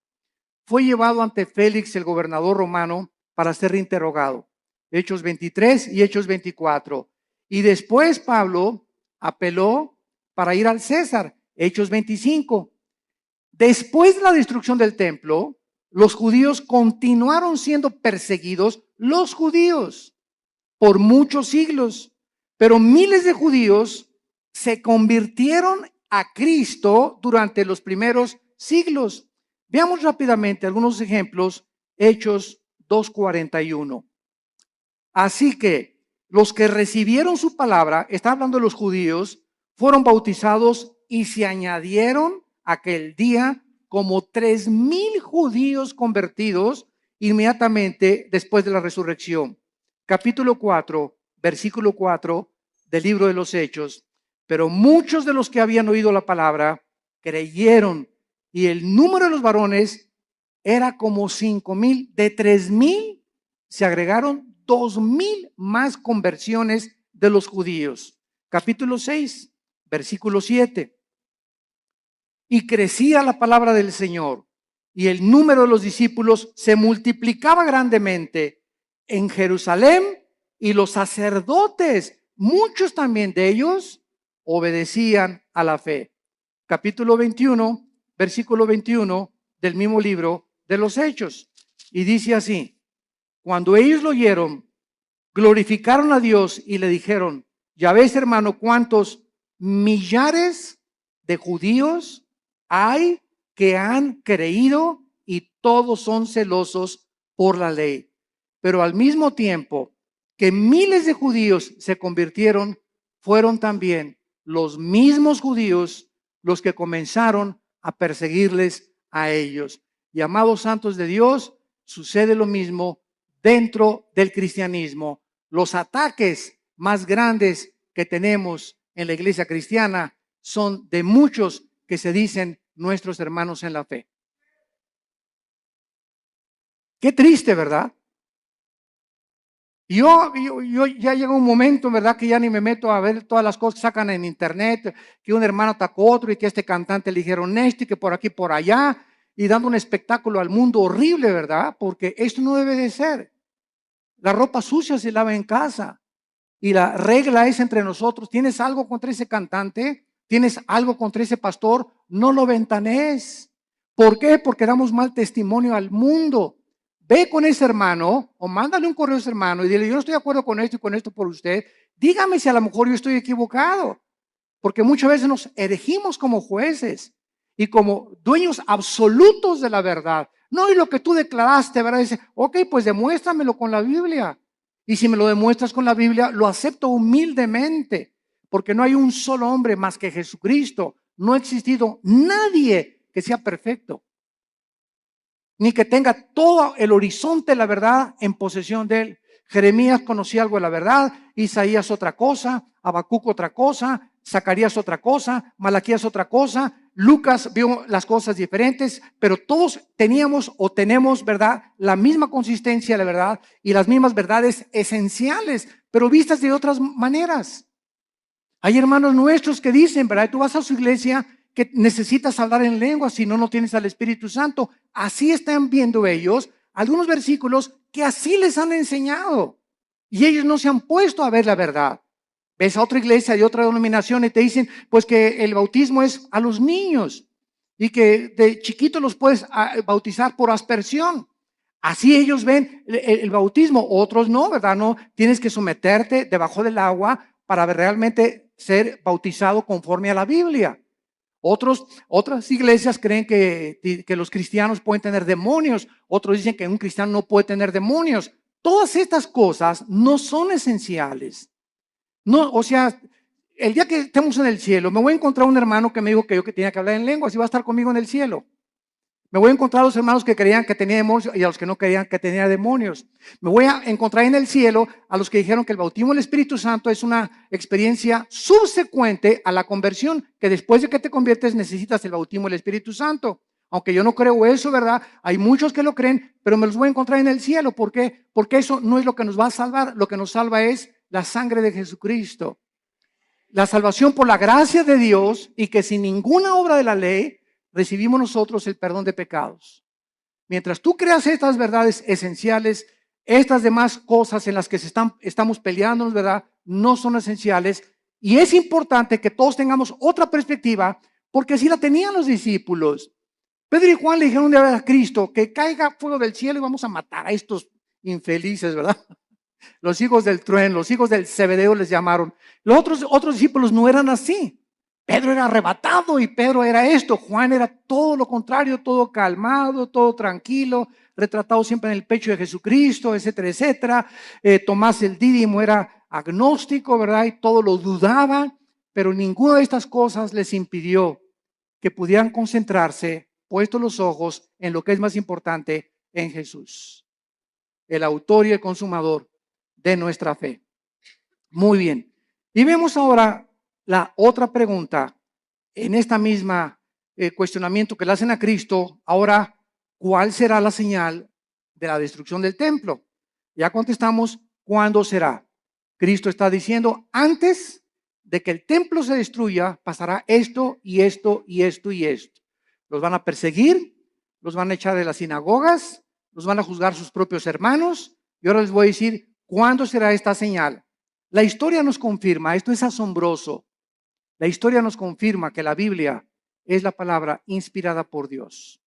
fue llevado ante Félix, el gobernador romano, para ser interrogado. Hechos 23 y Hechos 24. Y después Pablo apeló para ir al César. Hechos 25. Después de la destrucción del templo, los judíos continuaron siendo perseguidos, los judíos, por muchos siglos. Pero miles de judíos se convirtieron a Cristo durante los primeros siglos. Veamos rápidamente algunos ejemplos. Hechos 2:41. Así que los que recibieron su palabra, está hablando de los judíos, fueron bautizados y se añadieron aquel día como 3,000 judíos convertidos inmediatamente después de la resurrección. Capítulo 4, versículo 4 del libro de los Hechos. Pero muchos de los que habían oído la palabra creyeron, y el número de los varones era como 5,000. De 3,000 se agregaron 2,000 más conversiones de los judíos. Capítulo 6, versículo 7. Y crecía la palabra del Señor, y el número de los discípulos se multiplicaba grandemente en Jerusalén, y los sacerdotes, muchos también de ellos, obedecían a la fe. Capítulo 21, versículo 21 del mismo libro de los Hechos. Y dice así: cuando ellos lo oyeron, glorificaron a Dios y le dijeron: ya ves, hermano, cuántos millares de judíos hay que han creído y todos son celosos por la ley. pero al mismo tiempo que miles de judíos se convirtieron, fueron también los mismos judíos los que comenzaron a perseguirles a ellos. Y amados santos de Dios, sucede lo mismo dentro del cristianismo. Los ataques más grandes que tenemos en la iglesia cristiana son de muchos que se dicen nuestros hermanos en la fe. Qué triste, ¿verdad? Yo ya llega un momento, ¿verdad? Que ya ni me meto a ver todas las cosas que sacan en internet, que un hermano atacó a otro y que a este cantante le dijeron esto y que por aquí, por allá, y dando un espectáculo al mundo horrible, ¿verdad? Porque esto no debe de ser. La ropa sucia se lava en casa y la regla es entre nosotros. ¿Tienes algo contra ese cantante? ¿Tienes algo contra ese pastor? No lo ventanees. ¿Por qué? Porque damos mal testimonio al mundo. Ve con ese hermano o mándale un correo a ese hermano y dile, yo no estoy de acuerdo con esto y con esto por usted. Dígame si a lo mejor yo estoy equivocado. Porque muchas veces nos erigimos como jueces y como dueños absolutos de la verdad. No, y lo que tú declaraste, ¿verdad? Dice, ok, pues demuéstramelo con la Biblia. Y si me lo demuestras con la Biblia, lo acepto humildemente. Porque no hay un solo hombre más que Jesucristo. No ha existido nadie que sea perfecto, ni que tenga todo el horizonte de la verdad en posesión de él. Jeremías conocía algo de la verdad, Isaías otra cosa, Habacuc otra cosa, Zacarías otra cosa, Malaquías otra cosa, Lucas vio las cosas diferentes, pero todos teníamos o tenemos, ¿verdad?, la misma consistencia de la verdad y las mismas verdades esenciales, pero vistas de otras maneras. Hay hermanos nuestros que dicen, ¿verdad? Tú vas a su iglesia que necesitas hablar en lengua, si no, no tienes al Espíritu Santo. Así están viendo ellos algunos versículos que así les han enseñado. Y ellos no se han puesto a ver la verdad. Ves a otra iglesia de otra denominación y te dicen, pues que el bautismo es a los niños y que de chiquito los puedes bautizar por aspersión. Así ellos ven el bautismo, otros no, ¿verdad? No, tienes que someterte debajo del agua para realmente ser bautizado conforme a la Biblia. Otras iglesias creen que los cristianos pueden tener demonios, otros dicen que un cristiano no puede tener demonios. Todas estas cosas no son esenciales. No, o sea, el día que estemos en el cielo, me voy a encontrar un hermano que me dijo que yo que tenía que hablar en lenguas y va a estar conmigo en el cielo. Me voy a encontrar a los hermanos que creían que tenía demonios y a los que no creían que tenía demonios. Me voy a encontrar en el cielo a los que dijeron que el bautismo del Espíritu Santo es una experiencia subsecuente a la conversión, que después de que te conviertes necesitas el bautismo del Espíritu Santo. Aunque yo no creo eso, ¿verdad? Hay muchos que lo creen, pero me los voy a encontrar en el cielo. ¿Por qué? Porque eso no es lo que nos va a salvar. Lo que nos salva es la sangre de Jesucristo. La salvación por la gracia de Dios y que sin ninguna obra de la ley recibimos nosotros el perdón de pecados. Mientras tú creas estas verdades esenciales, estas demás cosas en las que estamos peleando, ¿verdad?, no son esenciales. Y es importante que todos tengamos otra perspectiva, porque así la tenían los discípulos. Pedro y Juan le dijeron un día a Cristo que caiga fuego del cielo y vamos a matar a estos infelices, ¿verdad? Los hijos del trueno, los hijos del Zebedeo les llamaron. Los otros discípulos no eran así. Pedro era arrebatado y Pedro era esto. Juan era todo lo contrario, todo calmado, todo tranquilo, retratado siempre en el pecho de Jesucristo, etcétera, etcétera. Tomás el Dídimo era agnóstico, ¿verdad? Y todo lo dudaba, pero ninguna de estas cosas les impidió que pudieran concentrarse, puestos los ojos en lo que es más importante, en Jesús, el autor y el consumador de nuestra fe. Muy bien. Y vemos ahora la otra pregunta en esta misma cuestionamiento que le hacen a Cristo. Ahora, ¿cuál será la señal de la destrucción del templo? Ya contestamos, ¿cuándo será? Cristo está diciendo, antes de que el templo se destruya, pasará esto y esto y esto y esto. Los van a perseguir, los van a echar de las sinagogas, los van a juzgar sus propios hermanos. Y ahora les voy a decir, ¿cuándo será esta señal? La historia nos confirma, esto es asombroso. La historia nos confirma que la Biblia es la palabra inspirada por Dios.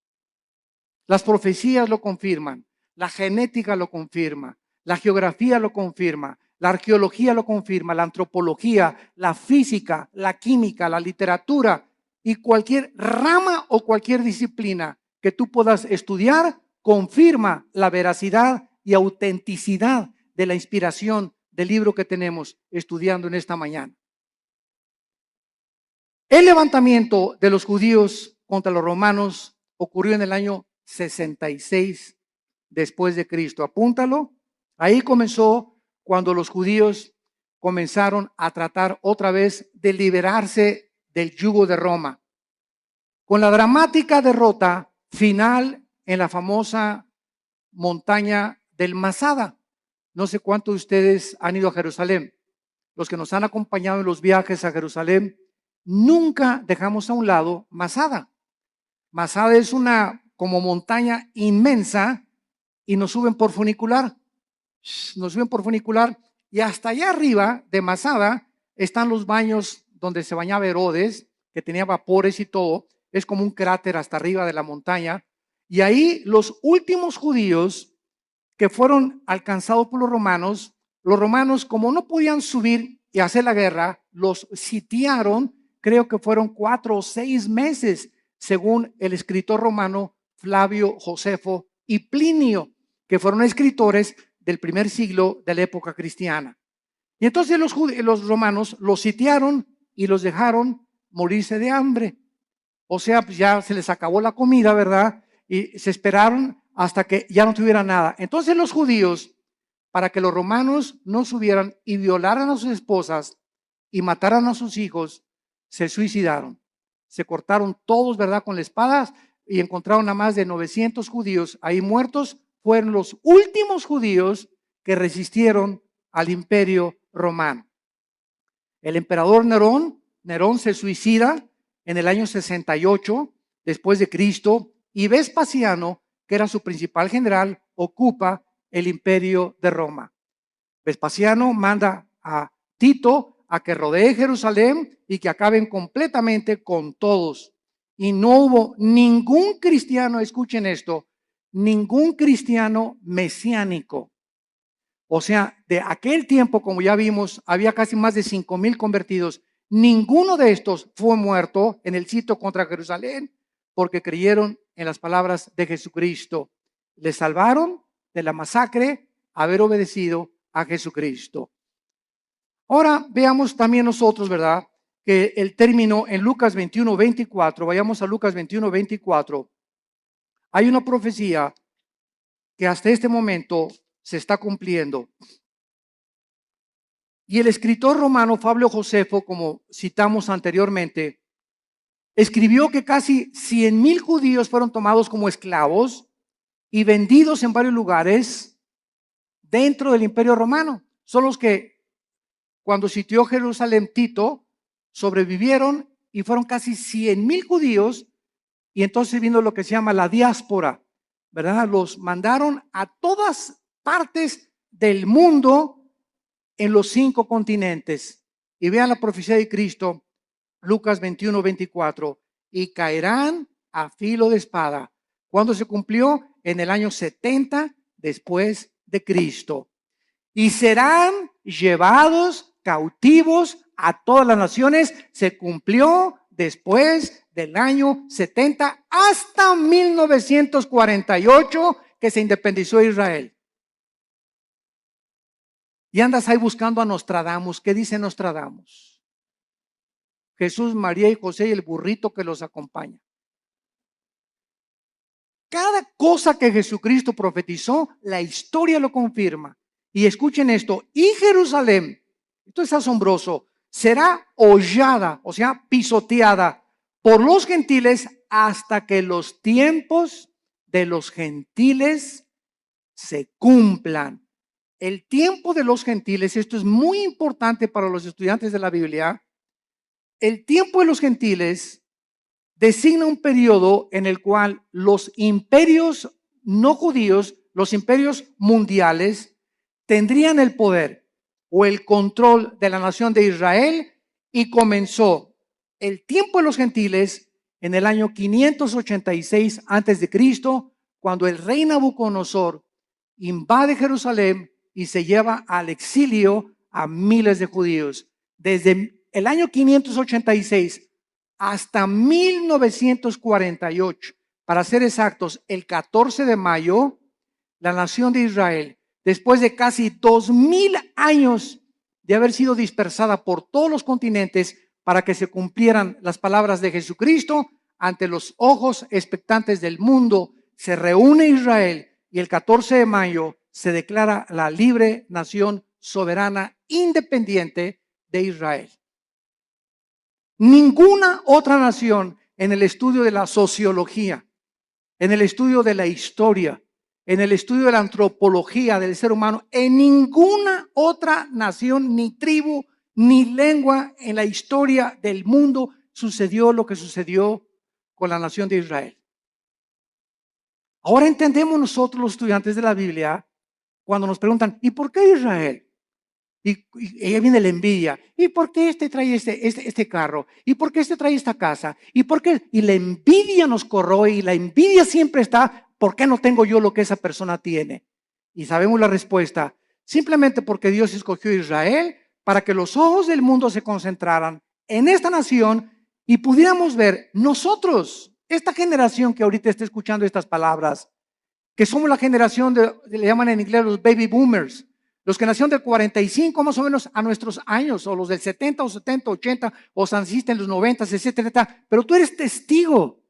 Las profecías lo confirman, la genética lo confirma, la geografía lo confirma, la arqueología lo confirma, la antropología, la física, la química, la literatura y cualquier rama o cualquier disciplina que tú puedas estudiar confirma la veracidad y autenticidad de la inspiración del libro que tenemos estudiando en esta mañana. El levantamiento de los judíos contra los romanos ocurrió en el año 66 después de Cristo. Apúntalo. Ahí comenzó cuando los judíos comenzaron a tratar otra vez de liberarse del yugo de Roma, con la dramática derrota final en la famosa montaña del Masada. No sé cuántos de ustedes han ido a Jerusalén. Los que nos han acompañado en los viajes a Jerusalén, nunca dejamos a un lado Masada. Masada es una como montaña inmensa y nos suben por funicular. Nos suben por funicular y hasta allá arriba de Masada están los baños donde se bañaba Herodes, que tenía vapores y todo. Es como un cráter hasta arriba de la montaña. Y ahí los últimos judíos que fueron alcanzados por los romanos como no podían subir y hacer la guerra, los sitiaron, creo que fueron 4 o 6 meses, según el escritor romano Flavio Josefo y Plinio, que fueron escritores del primer siglo de la época cristiana. Y entonces los romanos los sitiaron y los dejaron morirse de hambre. O sea, pues ya se les acabó la comida, ¿verdad? Y se esperaron hasta que ya no tuviera nada. Entonces los judíos, para que los romanos no subieran y violaran a sus esposas y mataran a sus hijos, se suicidaron. Se cortaron todos, ¿verdad?, con la espada y encontraron a más de 900 judíos ahí muertos. Fueron los últimos judíos que resistieron al imperio romano. El emperador Nerón se suicida en el año 68 después de Cristo, y Vespasiano, que era su principal general, ocupa el imperio de Roma. Vespasiano manda a Tito a que rodee Jerusalén y que acaben completamente con todos. Y no hubo ningún cristiano, escuchen esto, ningún cristiano mesiánico. O sea, de aquel tiempo, como ya vimos, había casi más de 5,000 convertidos. Ninguno de estos fue muerto en el sitio contra Jerusalén porque creyeron en las palabras de Jesucristo. Les salvaron de la masacre haber obedecido a Jesucristo. Ahora veamos también nosotros, ¿verdad?, que el término en Lucas 21:24, vayamos a Lucas 21:24, hay una profecía que hasta este momento se está cumpliendo. Y el escritor romano Flavio Josefo, como citamos anteriormente, escribió que casi 100,000 judíos fueron tomados como esclavos y vendidos en varios lugares dentro del imperio romano. Son los que cuando sitió Jerusalén Tito sobrevivieron y fueron casi 100,000 judíos. Y entonces vino lo que se llama la diáspora, ¿verdad? Los mandaron a todas partes del mundo en los 5 continentes. Y vean la profecía de Cristo, Lucas 21:24, y caerán a filo de espada. ¿Cuándo se cumplió? En el año 70 después de Cristo. Y serán llevados cautivos a todas las naciones. Se cumplió después del año 70 hasta 1948 que se independizó Israel. Y andas ahí buscando a Nostradamus. ¿Qué dice Nostradamus? Jesús, María y José y el burrito que los acompaña. Cada cosa que Jesucristo profetizó, la historia lo confirma. Y escuchen esto, y Jerusalén, esto es asombroso, será hollada, o sea, pisoteada por los gentiles hasta que los tiempos de los gentiles se cumplan. El tiempo de los gentiles, esto es muy importante para los estudiantes de la Biblia. El tiempo de los gentiles designa un periodo en el cual los imperios no judíos, los imperios mundiales, tendrían el poder o el control de la nación de Israel, y comenzó el tiempo de los gentiles en el año 586 antes de Cristo, cuando el rey Nabucodonosor invade Jerusalén y se lleva al exilio a miles de judíos. Desde el año 586 hasta 1948, para ser exactos, el 14 de mayo la nación de Israel, después de casi 2000 años de haber sido dispersada por todos los continentes para que se cumplieran las palabras de Jesucristo, ante los ojos expectantes del mundo, se reúne Israel y el 14 de mayo se declara la libre nación soberana independiente de Israel. Ninguna otra nación en el estudio de la sociología, en el estudio de la historia, en el estudio de la antropología del ser humano, en ninguna otra nación, ni tribu, ni lengua en la historia del mundo sucedió lo que sucedió con la nación de Israel. Ahora entendemos nosotros los estudiantes de la Biblia cuando nos preguntan, ¿y por qué Israel? Y ahí viene la envidia. ¿Y por qué este trae este carro? ¿Y por qué este trae esta casa? ¿Y por qué? Y la envidia nos corroe y la envidia siempre está, ¿por qué no tengo yo lo que esa persona tiene? Y sabemos la respuesta, simplemente porque Dios escogió a Israel para que los ojos del mundo se concentraran en esta nación y pudiéramos ver nosotros, esta generación que ahorita está escuchando estas palabras, que somos la generación le llaman en inglés los baby boomers, los que nacieron del 45 más o menos a nuestros años, o los del 70 o 70, 80, o naciste en los 90, etcétera. Pero tú eres testigo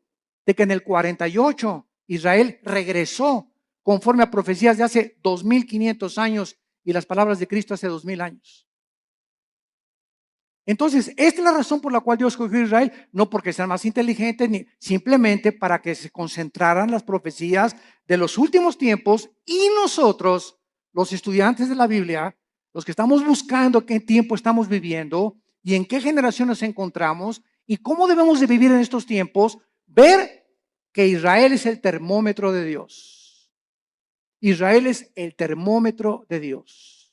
de que en el 48 Israel regresó conforme a profecías de hace 2500 años y las palabras de Cristo hace 2000 años. Entonces, esta es la razón por la cual Dios escogió a Israel, no porque sean más inteligentes, ni simplemente para que se concentraran las profecías de los últimos tiempos y nosotros, los estudiantes de la Biblia, los que estamos buscando qué tiempo estamos viviendo y en qué generación nos encontramos y cómo debemos de vivir en estos tiempos, ver que Israel es el termómetro de Dios. Israel es el termómetro de Dios.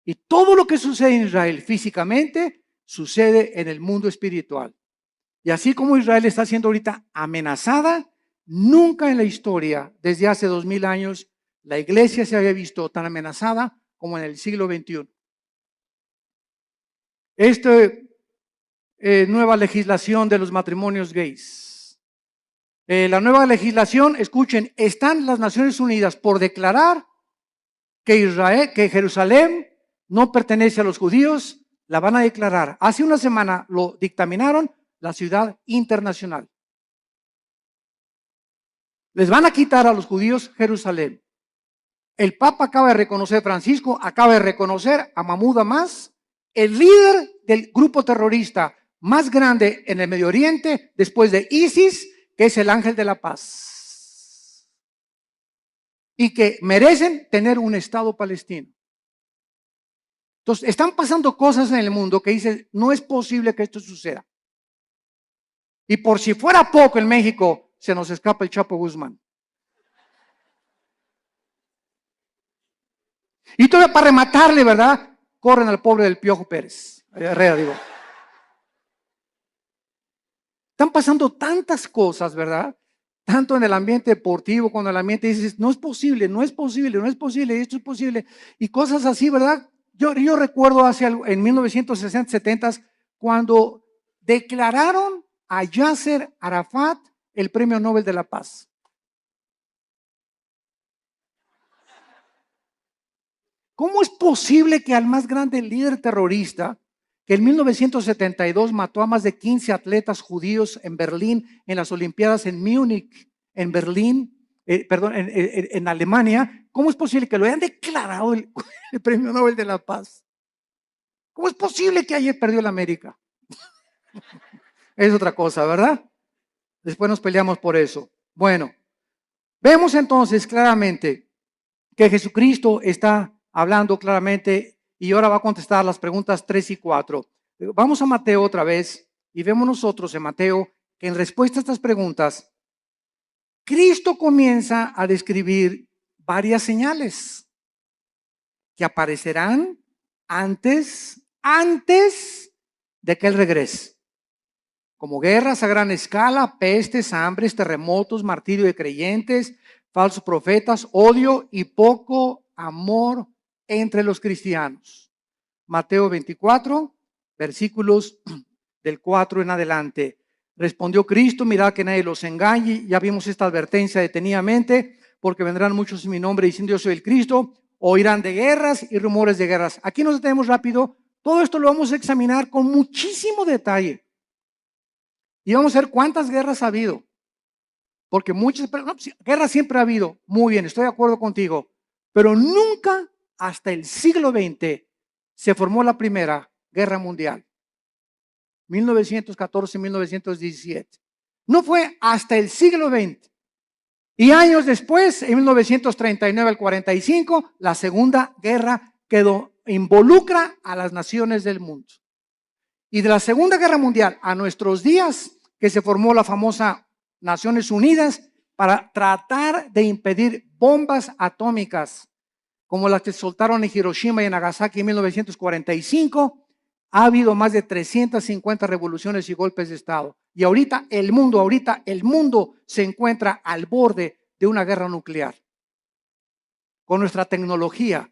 Y todo lo que sucede en Israel físicamente sucede en el mundo espiritual. Y así como Israel está siendo ahorita amenazada, nunca en la historia, desde hace 2000 años, la iglesia se había visto tan amenazada como en el siglo XXI. Esta nueva legislación de los matrimonios gays. La nueva legislación, escuchen, están las Naciones Unidas por declarar que Jerusalén no pertenece a los judíos, la van a declarar. Hace una semana lo dictaminaron la ciudad internacional. Les van a quitar a los judíos Jerusalén. El Papa acaba de reconocer, Francisco acaba de reconocer a Mahmoud Abbas, el líder del grupo terrorista más grande en el Medio Oriente, después de ISIS, que es el ángel de la paz. Y que merecen tener un Estado palestino. Entonces, están pasando cosas en el mundo que dicen, no es posible que esto suceda. Y por si fuera poco en México, se nos escapa el Chapo Guzmán. Y todavía para rematarle, ¿verdad? Corren al pobre del Piojo Pérez. Herrera, digo. Están pasando tantas cosas, ¿verdad? Tanto en el ambiente deportivo, cuando el ambiente dices, no es posible, no es posible, no es posible, esto es posible. Y cosas así, ¿verdad? Yo recuerdo en 1960, 70, cuando declararon a Yasser Arafat el Premio Nobel de la Paz. ¿Cómo es posible que al más grande líder terrorista, que en 1972 mató a más de 15 atletas judíos en Berlín, en las Olimpiadas en Múnich, en Berlín, en Alemania, ¿cómo es posible que lo hayan declarado el Premio Nobel de la Paz? ¿Cómo es posible que ayer perdió la América? Es otra cosa, ¿verdad? Después nos peleamos por eso. Bueno, vemos entonces claramente que Jesucristo está hablando claramente y ahora va a contestar las preguntas 3 y 4. Vamos a Mateo otra vez y vemos nosotros en Mateo que en respuesta a estas preguntas, Cristo comienza a describir varias señales que aparecerán antes de que Él regrese. Como guerras a gran escala, pestes, hambres, terremotos, martirio de creyentes, falsos profetas, odio y poco amor entre los cristianos. Mateo 24, versículos del 4 en adelante. Respondió Cristo, mirad que nadie los engañe. Ya vimos esta advertencia detenidamente, porque vendrán muchos en mi nombre diciendo yo soy el Cristo. Oirán de guerras y rumores de guerras. Aquí nos detenemos rápido. Todo esto lo vamos a examinar con muchísimo detalle. Y vamos a ver cuántas guerras ha habido. Porque muchas, no, guerras siempre ha habido. Muy bien, estoy de acuerdo contigo. Pero nunca hasta el siglo XX se formó la Primera Guerra Mundial. 1914-1917. No fue hasta el siglo XX. Y años después, en 1939 al 45, la Segunda Guerra involucra a las naciones del mundo. Y de la Segunda Guerra Mundial a nuestros días, que se formó la famosa Naciones Unidas para tratar de impedir bombas atómicas, como las que soltaron en Hiroshima y en Nagasaki en 1945, ha habido más de 350 revoluciones y golpes de Estado. Y ahorita el mundo se encuentra al borde de una guerra nuclear. Con nuestra tecnología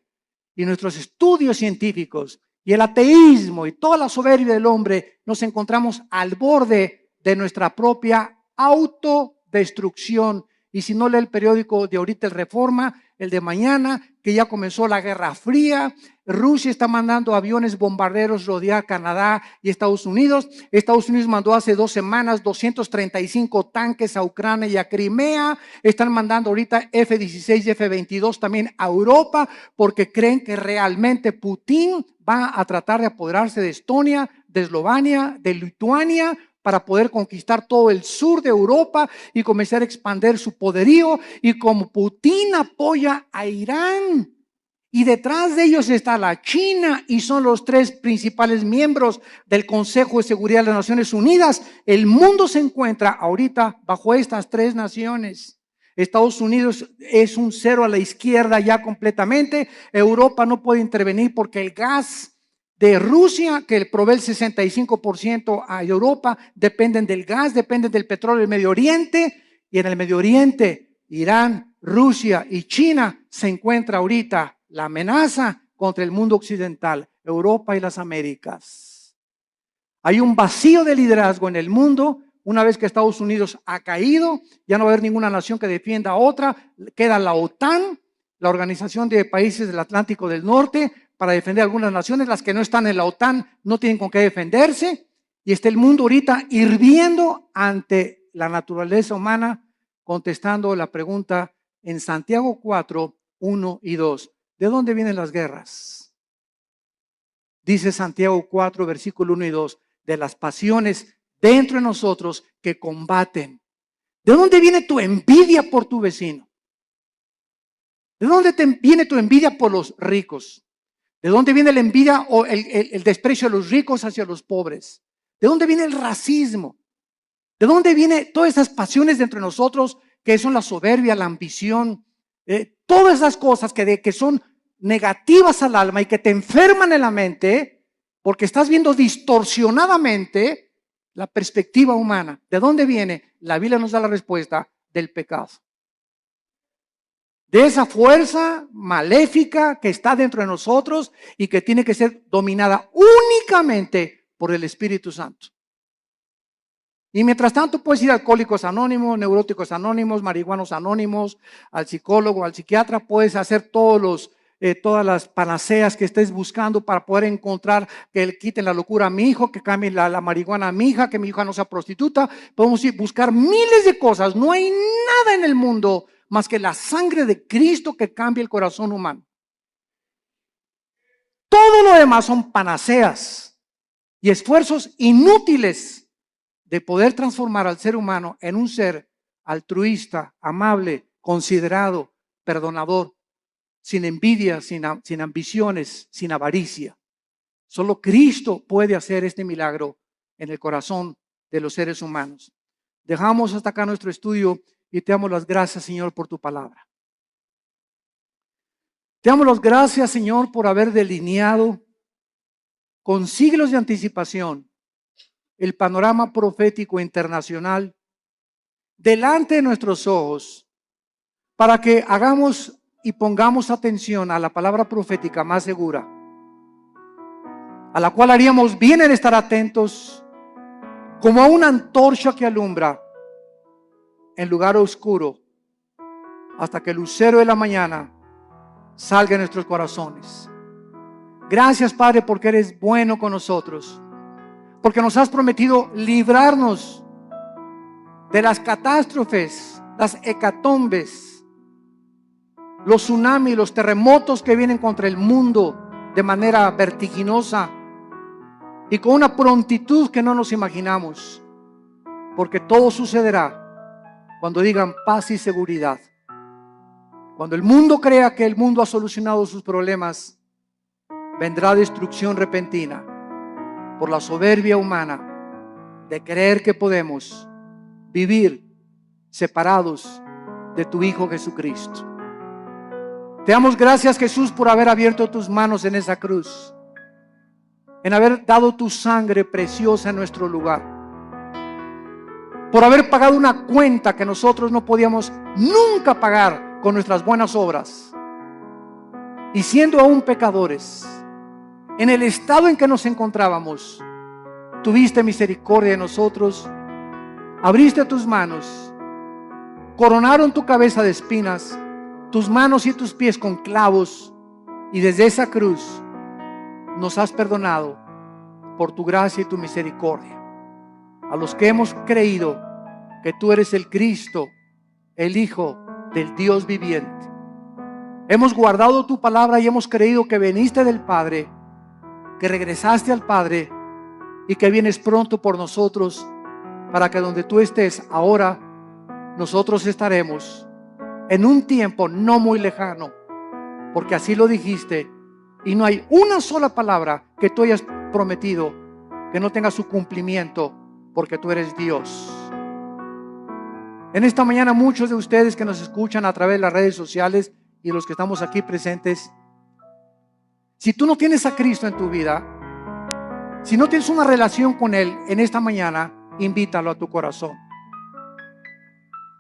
y nuestros estudios científicos y el ateísmo y toda la soberbia del hombre, nos encontramos al borde de nuestra propia autodestrucción. Y si no lee el periódico de ahorita, el Reforma, el de mañana, que ya comenzó la Guerra Fría, Rusia está mandando aviones bombarderos rodear Canadá y Estados Unidos. Estados Unidos mandó hace 2 semanas 235 tanques a Ucrania y a Crimea. Están mandando ahorita F-16 y F-22 también a Europa, porque creen que realmente Putin va a tratar de apoderarse de Estonia, de Eslovenia, de Lituania, para poder conquistar todo el sur de Europa y comenzar a expandir su poderío. Y como Putin apoya a Irán, y detrás de ellos está la China, y son los 3 principales miembros del Consejo de Seguridad de las Naciones Unidas, el mundo se encuentra ahorita bajo estas 3 naciones. Estados Unidos es un cero a la izquierda ya completamente. Europa no puede intervenir porque el gas de Rusia, que provee el 65% a Europa, dependen del gas, dependen del petróleo del Medio Oriente. Y en el Medio Oriente, Irán, Rusia y China se encuentra ahorita la amenaza contra el mundo occidental, Europa y las Américas. Hay un vacío de liderazgo en el mundo. Una vez que Estados Unidos ha caído, ya no va a haber ninguna nación que defienda a otra. Queda la OTAN, la Organización de Países del Atlántico del Norte, para defender a algunas naciones. Las que no están en la OTAN no tienen con qué defenderse. Y está el mundo ahorita hirviendo ante la naturaleza humana, contestando la pregunta en Santiago 4, 1 y 2. ¿De dónde vienen las guerras? Dice Santiago 4, versículo 1 y 2, de las pasiones dentro de nosotros que combaten. ¿De dónde viene tu envidia por tu vecino? ¿De dónde viene tu envidia por los ricos? ¿De dónde viene la envidia o el desprecio de los ricos hacia los pobres? ¿De dónde viene el racismo? ¿De dónde vienen todas esas pasiones dentro de nosotros que son la soberbia, la ambición? Todas esas cosas que son negativas al alma y que te enferman en la mente porque estás viendo distorsionadamente la perspectiva humana. ¿De dónde viene? La Biblia nos da la respuesta: del pecado. De esa fuerza maléfica que está dentro de nosotros y que tiene que ser dominada únicamente por el Espíritu Santo. Y mientras tanto puedes ir a Alcohólicos Anónimos, Neuróticos Anónimos, Marihuanos Anónimos, al psicólogo, al psiquiatra. Puedes hacer todas las panaceas que estés buscando para poder encontrar que le quiten la locura a mi hijo, que cambien la marihuana a mi hija, que mi hija no sea prostituta. Podemos ir a buscar miles de cosas. No hay nada en el mundo más que la sangre de Cristo que cambia el corazón humano. Todo lo demás son panaceas y esfuerzos inútiles de poder transformar al ser humano en un ser altruista, amable, considerado, perdonador, sin envidia, sin ambiciones, sin avaricia. Solo Cristo puede hacer este milagro en el corazón de los seres humanos. Dejamos hasta acá nuestro estudio y te damos las gracias, Señor, por tu palabra. Te damos las gracias, Señor, por haber delineado con siglos de anticipación el panorama profético internacional delante de nuestros ojos, para que hagamos y pongamos atención a la palabra profética más segura, a la cual haríamos bien en estar atentos, como a una antorcha que alumbra en lugar oscuro hasta que el lucero de la mañana salga en nuestros corazones. Gracias, Padre, porque eres bueno con nosotros, porque nos has prometido librarnos de las catástrofes, las hecatombes, los tsunamis, los terremotos que vienen contra el mundo de manera vertiginosa y con una prontitud que no nos imaginamos, porque todo sucederá cuando digan paz y seguridad. Cuando el mundo crea que el mundo ha solucionado sus problemas, vendrá destrucción repentina por la soberbia humana de creer que podemos vivir separados de tu Hijo Jesucristo. Te damos gracias, Jesús, por haber abierto tus manos en esa cruz, en haber dado tu sangre preciosa en nuestro lugar, por haber pagado una cuenta que nosotros no podíamos nunca pagar con nuestras buenas obras. Y siendo aún pecadores, en el estado en que nos encontrábamos, tuviste misericordia de nosotros, abriste tus manos, coronaron tu cabeza de espinas, tus manos y tus pies con clavos, y desde esa cruz nos has perdonado por tu gracia y tu misericordia. A los que hemos creído que tú eres el Cristo, el Hijo del Dios viviente, hemos guardado tu palabra y hemos creído que viniste del Padre, que regresaste al Padre y que vienes pronto por nosotros, para que donde tú estés ahora, nosotros estaremos en un tiempo no muy lejano, porque así lo dijiste, y no hay una sola palabra que tú hayas prometido que no tenga su cumplimiento, porque tú eres Dios. En esta mañana, muchos de ustedes que nos escuchan a través de las redes sociales y los que estamos aquí presentes, si tú no tienes a Cristo en tu vida, si no tienes una relación con Él, en esta mañana, invítalo a tu corazón.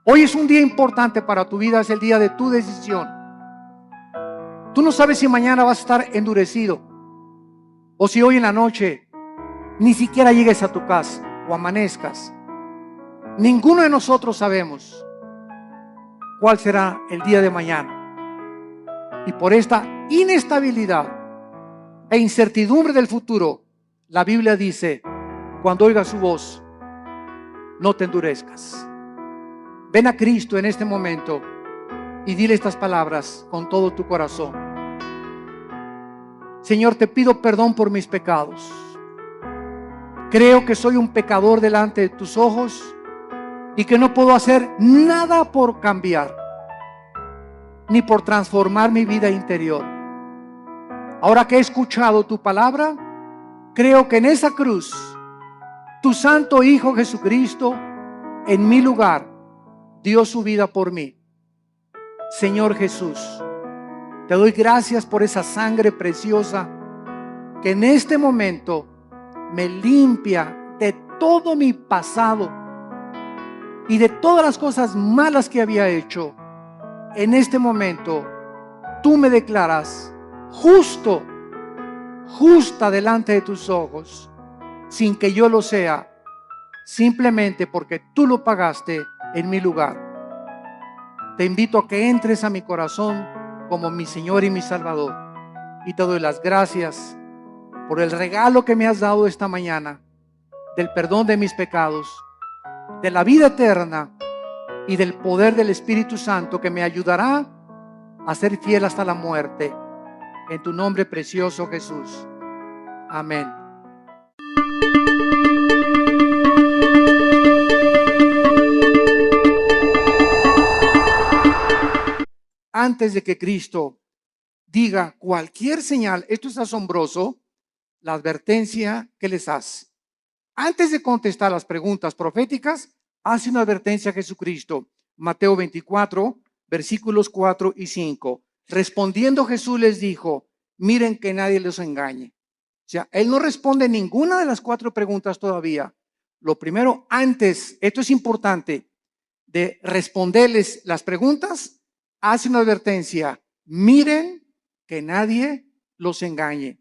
Hoy es un día importante para tu vida, es el día de tu decisión. Tú no sabes si mañana vas a estar endurecido, o si hoy en la noche ni siquiera llegues a tu casa o amanezcas. Ninguno de nosotros sabemos cuál será el día de mañana. Y por esta inestabilidad e incertidumbre del futuro, la Biblia dice: cuando oigas su voz, no te endurezcas. Ven a Cristo en este momento y dile estas palabras con todo tu corazón. Señor, te pido perdón por mis pecados. Creo que soy un pecador delante de tus ojos y que no puedo hacer nada por cambiar, ni por transformar mi vida interior. Ahora que he escuchado tu palabra, creo que en esa cruz, tu santo Hijo Jesucristo, en mi lugar, dio su vida por mí. Señor Jesús, te doy gracias por esa sangre preciosa que en este momento me limpia de todo mi pasado y de todas las cosas malas que había hecho. En este momento, tú me declaras justo, justa delante de tus ojos, sin que yo lo sea, simplemente porque tú lo pagaste en mi lugar. Te invito a que entres a mi corazón como mi Señor y mi Salvador, y te doy las gracias por el regalo que me has dado esta mañana, del perdón de mis pecados, de la vida eterna y del poder del Espíritu Santo que me ayudará a ser fiel hasta la muerte. En tu nombre precioso, Jesús. Amén. Antes de que Cristo diga cualquier señal, esto es asombroso, la advertencia que les hace. Antes de contestar las preguntas proféticas, hace una advertencia a Jesucristo. Mateo 24, versículos 4 y 5. Respondiendo Jesús les dijo: miren que nadie los engañe. O sea, Él no responde ninguna de las 4 preguntas todavía. Lo primero, antes, esto es importante, de responderles las preguntas, hace una advertencia: miren que nadie los engañe.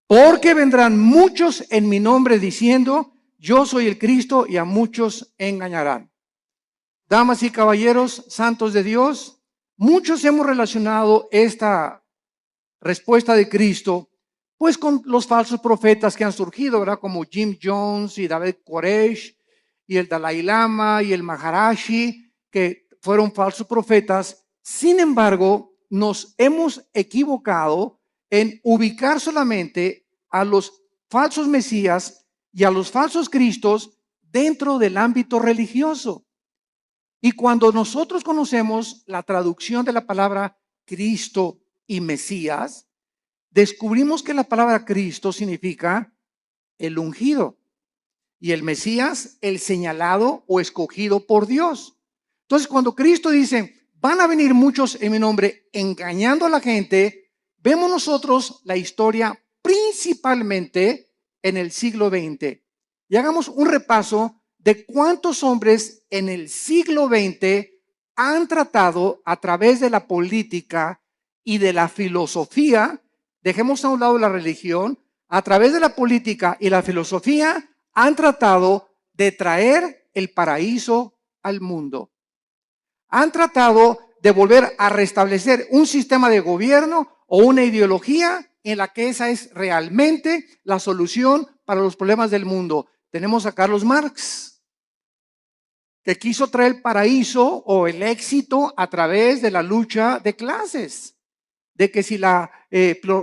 Porque vendrán muchos en mi nombre diciendo: yo soy el Cristo, y a muchos engañarán. Damas y caballeros, santos de Dios, Muchos hemos relacionado esta respuesta de Cristo pues con los falsos profetas que han surgido, ¿verdad? Como Jim Jones y David Koresh y el Dalai Lama y el Maharashi, que fueron falsos profetas. Sin embargo, nos hemos equivocado en ubicar solamente a los falsos mesías y a los falsos cristos dentro del ámbito religioso. Y cuando nosotros conocemos la traducción de la palabra Cristo y Mesías, descubrimos que la palabra Cristo significa el ungido y el Mesías el señalado o escogido por Dios. Entonces, cuando Cristo dice, van a venir muchos en mi nombre engañando a la gente, vemos nosotros la historia principalmente en el siglo XX. Y hagamos un repaso de cuántos hombres en el siglo XX han tratado a través de la política y de la filosofía. Dejemos a un lado la religión, a través de la política y la filosofía han tratado de traer el paraíso al mundo. Han tratado de volver a restablecer un sistema de gobierno o una ideología en la que esa es realmente la solución para los problemas del mundo. Tenemos a Carlos Marx, que quiso traer el paraíso o el éxito a través de la lucha de clases. De que si la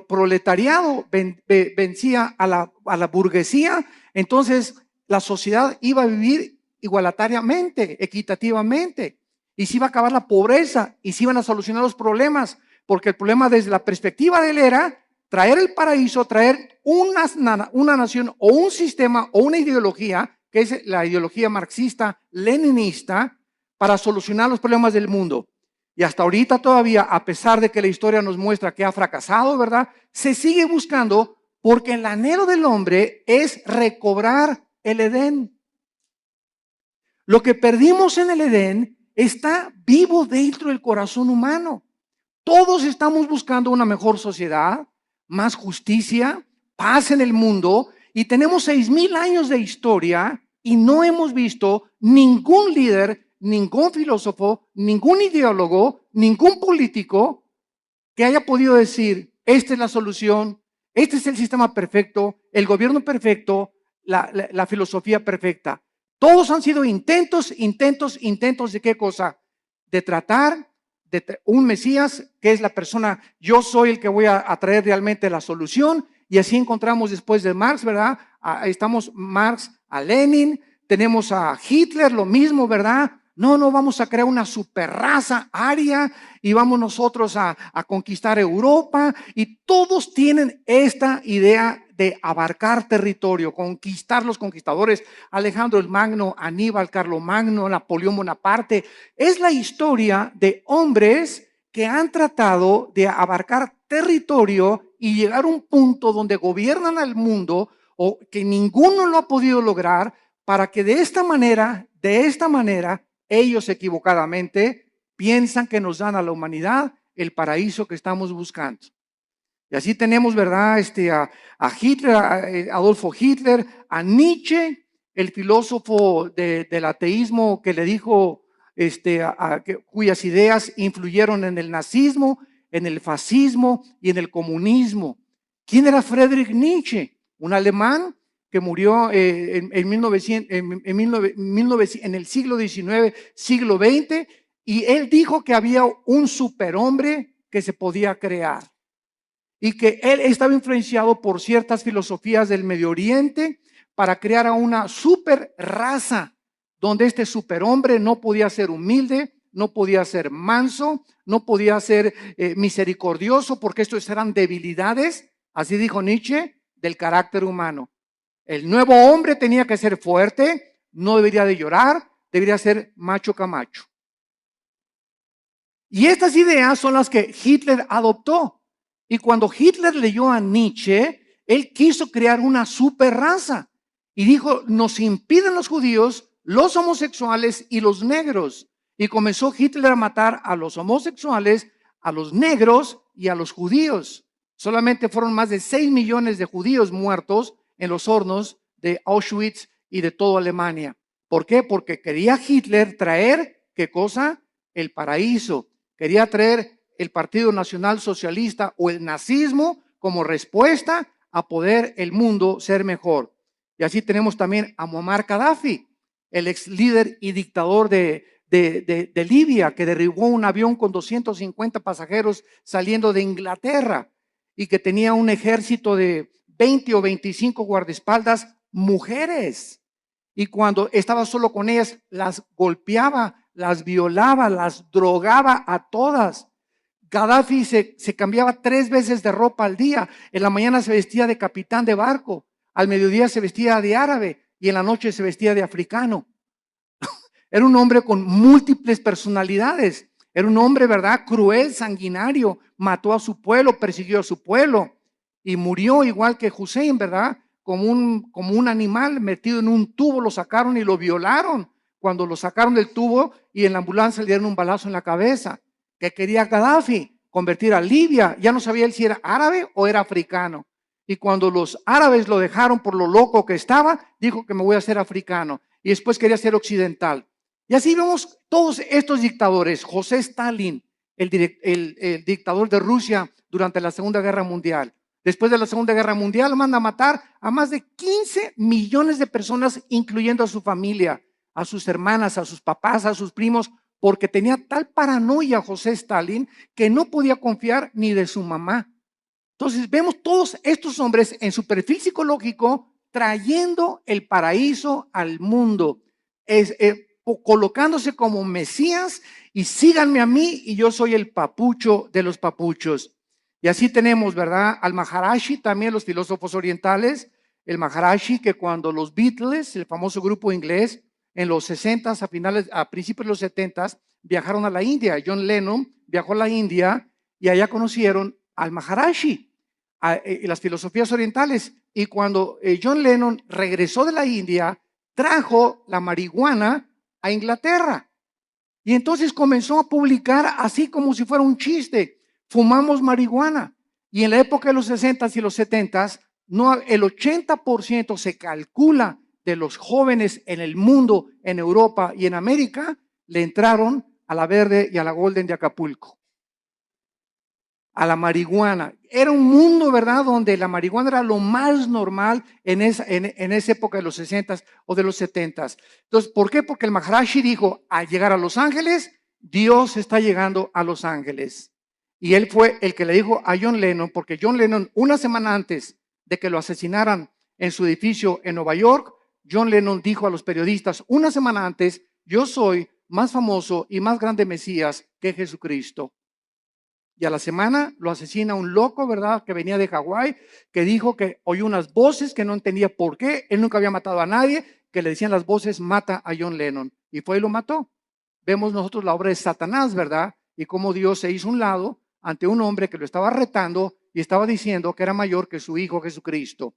proletariado vencía a la burguesía, entonces la sociedad iba a vivir igualitariamente, equitativamente, y se iba a acabar la pobreza y se iban a solucionar los problemas, porque el problema desde la perspectiva de él era traer el paraíso, traer una nación o un sistema o una ideología, que es la ideología marxista-leninista, para solucionar los problemas del mundo. Y hasta ahorita todavía, a pesar de que la historia nos muestra que ha fracasado, ¿verdad? Se sigue buscando porque el anhelo del hombre es recobrar el Edén. Lo que perdimos en el Edén está vivo dentro del corazón humano. Todos estamos buscando una mejor sociedad, más justicia, paz en el mundo, y tenemos 6,000 años de historia y no hemos visto ningún líder, ningún filósofo, ningún ideólogo, ningún político que haya podido decir, esta es la solución, este es el sistema perfecto, el gobierno perfecto, la filosofía perfecta. Todos han sido intentos de qué cosa? De tratar de un Mesías que es la persona, yo soy el que voy a traer realmente la solución. Y así encontramos después de Marx, ¿verdad? Estamos Marx a Lenin, tenemos a Hitler, lo mismo, ¿verdad? No, vamos a crear una superraza aria y vamos nosotros a conquistar Europa, y todos tienen esta idea de abarcar territorio, conquistar los conquistadores, Alejandro el Magno, Aníbal, Carlomagno, Napoleón Bonaparte. Es la historia de hombres que han tratado de abarcar territorio y llegar a un punto donde gobiernan al mundo, o que ninguno lo ha podido lograr, para que de esta manera, ellos equivocadamente piensan que nos dan a la humanidad el paraíso que estamos buscando. Y así tenemos, ¿verdad? A Hitler, a Adolfo Hitler, a Nietzsche, el filósofo del ateísmo que le dijo, cuyas ideas influyeron en el nazismo, en el fascismo y en el comunismo. ¿Quién era Friedrich Nietzsche? Un alemán que murió en el siglo XIX, siglo XX, y él dijo que había un superhombre que se podía crear y que él estaba influenciado por ciertas filosofías del Medio Oriente para crear a una super raza donde este superhombre no podía ser humilde, no podía ser manso, no podía ser misericordioso, porque estos eran debilidades, así dijo Nietzsche, del carácter humano. El nuevo hombre tenía que ser fuerte, no debería de llorar, debería ser macho camacho. Y estas ideas son las que Hitler adoptó. Y cuando Hitler leyó a Nietzsche, él quiso crear una super raza. Y dijo, nos impiden los judíos, los homosexuales y los negros. Y comenzó Hitler a matar a los homosexuales, a los negros y a los judíos. Solamente fueron más de 6 millones de judíos muertos en los hornos de Auschwitz y de toda Alemania. ¿Por qué? Porque quería Hitler traer, ¿qué cosa? El paraíso. Quería traer el Partido Nacional Socialista o el nazismo como respuesta a poder el mundo ser mejor. Y así tenemos también a Muammar Gaddafi, el ex líder y dictador de Libia, que derribó un avión con 250 pasajeros saliendo de Inglaterra y que tenía un ejército de 20 o 25 guardaespaldas mujeres. Y cuando estaba solo con ellas, las golpeaba, las violaba, las drogaba a todas. Gaddafi se cambiaba 3 veces de ropa al día. En la mañana se vestía de capitán de barco, al mediodía se vestía de árabe y en la noche se vestía de africano. Era un hombre con múltiples personalidades. Era un hombre, ¿verdad? Cruel, sanguinario. Mató a su pueblo, persiguió a su pueblo y murió igual que Hussein, ¿verdad? Como un animal metido en un tubo, lo sacaron y lo violaron. Cuando lo sacaron del tubo y en la ambulancia le dieron un balazo en la cabeza. ¿Qué quería Gaddafi? Convertir a Libia. Ya no sabía él si era árabe o era africano. Y cuando los árabes lo dejaron por lo loco que estaba, dijo que me voy a hacer africano. Y después quería ser occidental. Y así vemos todos estos dictadores. José Stalin, el dictador de Rusia durante la Segunda Guerra Mundial. Después de la Segunda Guerra Mundial manda a matar a más de 15 millones de personas, incluyendo a su familia, a sus hermanas, a sus papás, a sus primos, porque tenía tal paranoia José Stalin que no podía confiar ni de su mamá. Entonces vemos todos estos hombres en su perfil psicológico trayendo el paraíso al mundo, colocándose como Mesías y síganme a mí y yo soy el papucho de los papuchos. Y así tenemos, ¿verdad? Al Maharishi, también los filósofos orientales, el Maharishi que cuando los Beatles, el famoso grupo inglés, en los 60s, a principios de los 70s, viajaron a la India. John Lennon viajó a la India y allá conocieron al Maharishi, las filosofías orientales. Y cuando John Lennon regresó de la India, trajo la marihuana a Inglaterra. Y entonces comenzó a publicar así como si fuera un chiste. Fumamos marihuana. Y en la época de los 60s y los 70s, no, el 80% se calcula de los jóvenes en el mundo, en Europa y en América, le entraron a la Verde y a la Golden de Acapulco, a la marihuana. Era un mundo, ¿verdad?, donde la marihuana era lo más normal en esa época de los 60s o de los 70s. Entonces, ¿por qué? Porque el Maharishi dijo, al llegar a Los Ángeles, Dios está llegando a Los Ángeles. Y él fue el que le dijo a John Lennon, porque John Lennon, una semana antes de que lo asesinaran en su edificio en Nueva York, John Lennon dijo a los periodistas, una semana antes, yo soy más famoso y más grande Mesías que Jesucristo. Y a la semana lo asesina un loco, ¿verdad?, que venía de Hawái, que dijo que oyó unas voces que no entendía por qué. Él nunca había matado a nadie, que le decían las voces, mata a John Lennon. Y fue y lo mató. Vemos nosotros la obra de Satanás, ¿verdad? Y cómo Dios se hizo un lado ante un hombre que lo estaba retando y estaba diciendo que era mayor que su hijo Jesucristo.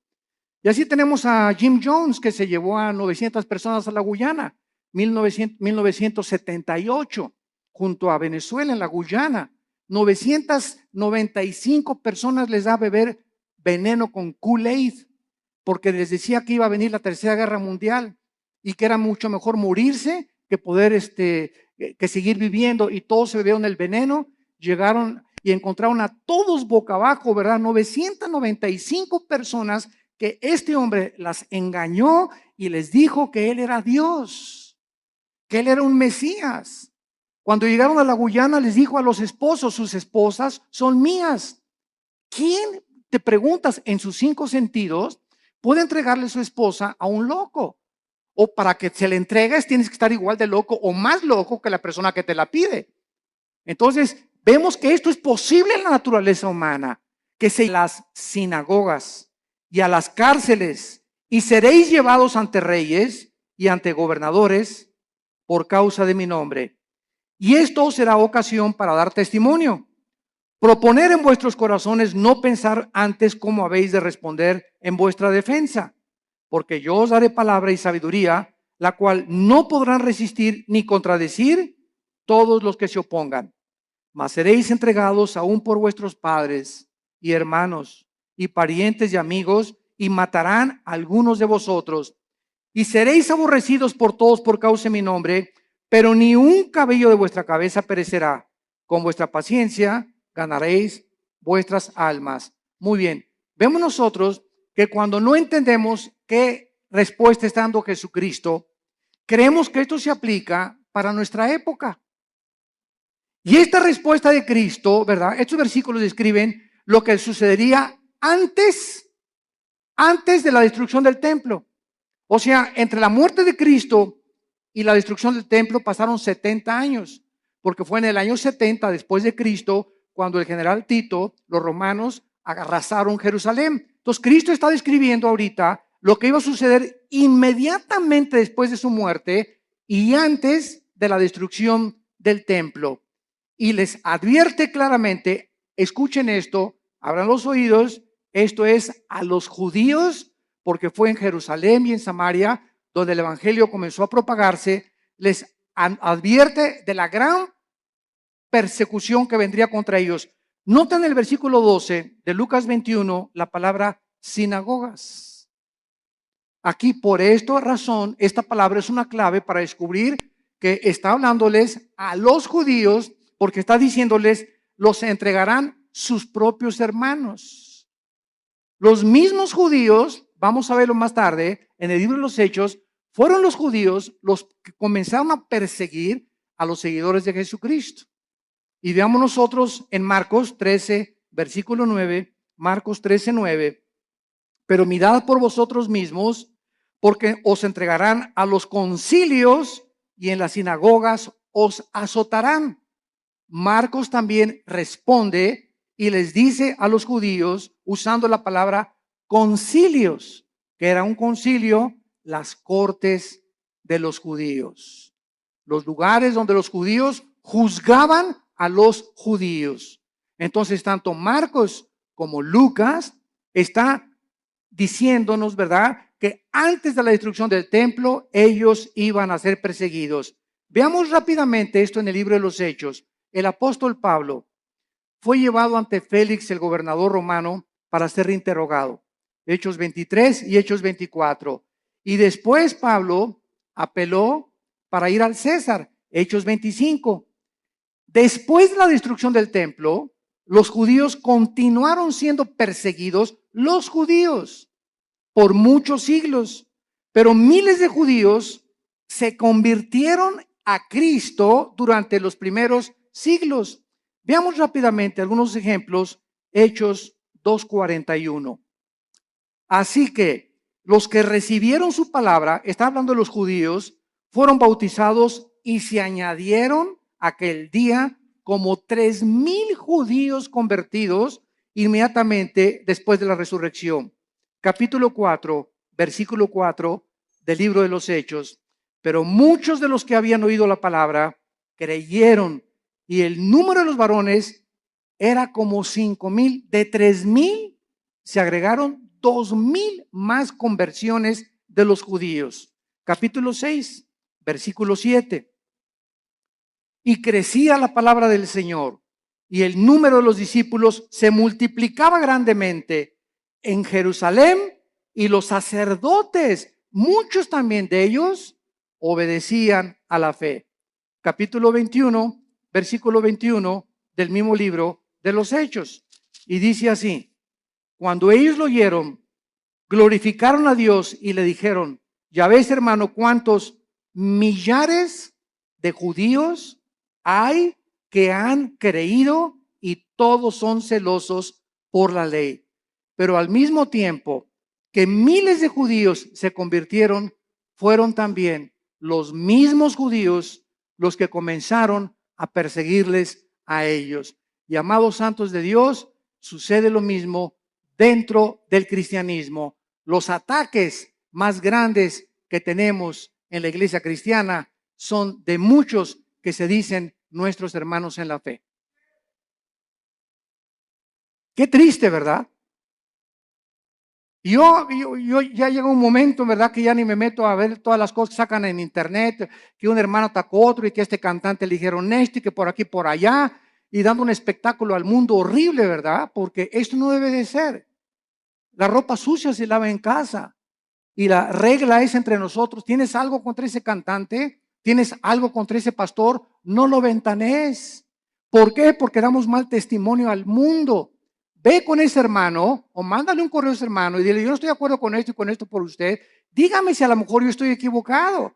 Y así tenemos a Jim Jones, que se llevó a 900 personas a la Guyana, 1978, junto a Venezuela en la Guyana. 995 personas les da a beber veneno con Kool-Aid, porque les decía que iba a venir la Tercera Guerra Mundial y que era mucho mejor morirse que poder que seguir viviendo, y todos se bebieron el veneno. Llegaron y encontraron a todos boca abajo, ¿verdad? 995 personas que este hombre las engañó y les dijo que él era Dios, que él era un Mesías. Cuando llegaron a la Guyana les dijo a los esposos, sus esposas son mías. ¿Quién, te preguntas, en sus 5 sentidos puede entregarle su esposa a un loco? O para que se le entregues tienes que estar igual de loco o más loco que la persona que te la pide. Entonces vemos que esto es posible en la naturaleza humana, que se las sinagogas y a las cárceles y seréis llevados ante reyes y ante gobernadores por causa de mi nombre. Y esto será ocasión para dar testimonio. Proponer en vuestros corazones no pensar antes cómo habéis de responder en vuestra defensa, porque yo os daré palabra y sabiduría, la cual no podrán resistir ni contradecir todos los que se opongan. Mas seréis entregados aún por vuestros padres y hermanos y parientes y amigos, y matarán a algunos de vosotros. Y seréis aborrecidos por todos por causa de mi nombre, pero ni un cabello de vuestra cabeza perecerá. con vuestra paciencia ganaréis vuestras almas. Muy bien, vemos nosotros que cuando no entendemos qué respuesta está dando Jesucristo, creemos que esto se aplica para nuestra época. Y esta respuesta de Cristo, ¿verdad? Estos versículos describen lo que sucedería antes de la destrucción del templo. O sea, entre la muerte de Cristo y la destrucción del templo pasaron 70 años, porque fue en el año 70 después de Cristo cuando el general Tito, los romanos, arrasaron Jerusalén. Entonces, Cristo está describiendo ahorita lo que iba a suceder inmediatamente después de su muerte y antes de la destrucción del templo. Y les advierte claramente, escuchen esto, abran los oídos, esto es a los judíos, porque fue en Jerusalén y en Samaria donde el evangelio comenzó a propagarse, les advierte de la gran persecución que vendría contra ellos. Nota en el versículo 12 de Lucas 21 la palabra sinagogas. Aquí por esta razón, esta palabra es una clave para descubrir que está hablándoles a los judíos, porque está diciéndoles, los entregarán sus propios hermanos. Los mismos judíos, vamos a verlo más tarde, en el libro de los Hechos, fueron los judíos los que comenzaron a perseguir a los seguidores de Jesucristo. Y veamos nosotros en Marcos 13, versículo 9, Marcos 13, 9. Pero mirad por vosotros mismos, porque os entregarán a los concilios y en las sinagogas os azotarán. Marcos también responde y les dice a los judíos, usando la palabra concilios, que era un concilio, las cortes de los judíos. Los lugares donde los judíos juzgaban a los judíos. Entonces, tanto Marcos como Lucas está diciéndonos, ¿verdad?, que antes de la destrucción del templo, ellos iban a ser perseguidos. Veamos rápidamente esto en el libro de los Hechos. El apóstol Pablo fue llevado ante Félix, el gobernador romano, para ser interrogado. Hechos 23 y Hechos 24. Y después Pablo apeló para ir al César. Hechos 25. Después de la destrucción del templo, los judíos continuaron siendo perseguidos, los judíos, por muchos siglos. Pero miles de judíos se convirtieron a Cristo durante los primeros siglos. Veamos rápidamente algunos ejemplos. Hechos 2:41. Así que los que recibieron su palabra, está hablando de los judíos, fueron bautizados y se añadieron aquel día como 3,000 judíos convertidos inmediatamente después de la resurrección. Capítulo 4, versículo 4 del libro de los Hechos. Pero muchos de los que habían oído la palabra creyeron, y el número de los varones era como 5,000. De 3,000 se agregaron 2,000 más conversiones de los judíos. Capítulo 6, versículo 7. Y crecía la palabra del Señor, y el número de los discípulos se multiplicaba grandemente en Jerusalén, y los sacerdotes, muchos también de ellos, obedecían a la fe. Capítulo 21, versículo 21 del mismo libro de los Hechos. Y dice así: cuando ellos lo oyeron, glorificaron a Dios y le dijeron: ya ves, hermano, cuántos millares de judíos hay que han creído y todos son celosos por la ley. Pero al mismo tiempo que miles de judíos se convirtieron, fueron también los mismos judíos los que comenzaron a perseguirles a ellos. Y amados santos de Dios, sucede lo mismo dentro del cristianismo. Los ataques más grandes que tenemos en la iglesia cristiana son de muchos que se dicen nuestros hermanos en la fe. Qué triste, ¿verdad? Yo ya llega un momento, ¿verdad?, que ya ni me meto a ver todas las cosas que sacan en internet, que un hermano atacó a otro y que este cantante le dijeron esto y que por aquí, por allá, y dando un espectáculo al mundo horrible, ¿verdad? Porque esto no debe de ser. La ropa sucia se lava en casa y la regla es entre nosotros. ¿Tienes algo contra ese cantante? ¿Tienes algo contra ese pastor? No lo ventanees, ¿Por qué? Porque damos mal testimonio al mundo. Ve con ese hermano o mándale un correo a ese hermano y dile, yo no estoy de acuerdo con esto y con esto por usted. Dígame si a lo mejor yo estoy equivocado.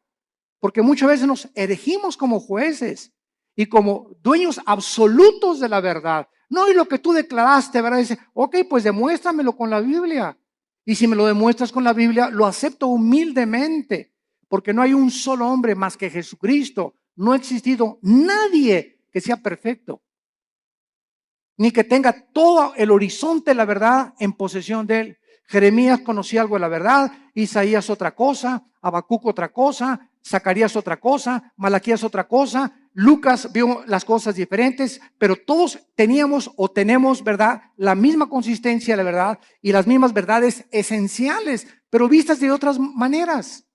Porque muchas veces nos erigimos como jueces y como dueños absolutos de la verdad. No, y lo que tú declaraste, ¿verdad? Dice, ok, pues demuéstramelo con la Biblia. Y si me lo demuestras con la Biblia, lo acepto humildemente. Porque no hay un solo hombre más que Jesucristo. No ha existido nadie que sea perfecto, ni que tenga todo el horizonte de la verdad en posesión de él. Jeremías conocía algo de la verdad, Isaías otra cosa, Habacuc otra cosa, Zacarías otra cosa, Malaquías otra cosa, Lucas vio las cosas diferentes, pero todos teníamos o tenemos, ¿verdad?, la misma consistencia de la verdad y las mismas verdades esenciales, pero vistas de otras maneras.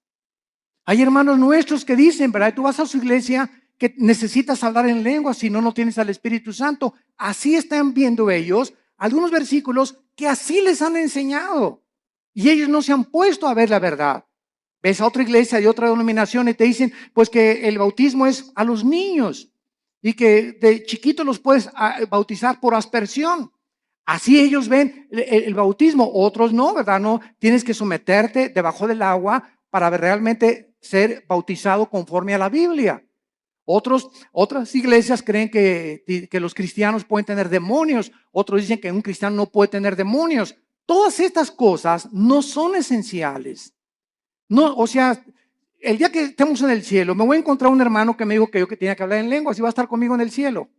Hay hermanos nuestros que dicen, ¿verdad? Tú vas a su iglesia que necesitas hablar en lengua, si no, no tienes al Espíritu Santo. Así están viendo ellos algunos versículos que así les han enseñado. Y ellos no se han puesto a ver la verdad. Ves a otra iglesia de otra denominación y te dicen, pues que el bautismo es a los niños y que de chiquitos los puedes bautizar por aspersión. Así ellos ven el bautismo, otros no, ¿verdad? No, tienes que someterte debajo del agua para realmente ser bautizado conforme a la Biblia. Otras iglesias creen que los cristianos pueden tener demonios, otros dicen que un cristiano no puede tener demonios. Todas estas cosas no son esenciales. No, o sea, el día que estemos en el cielo, me voy a encontrar un hermano que me dijo que yo que tenía que hablar en lenguas y va a estar conmigo en el cielo.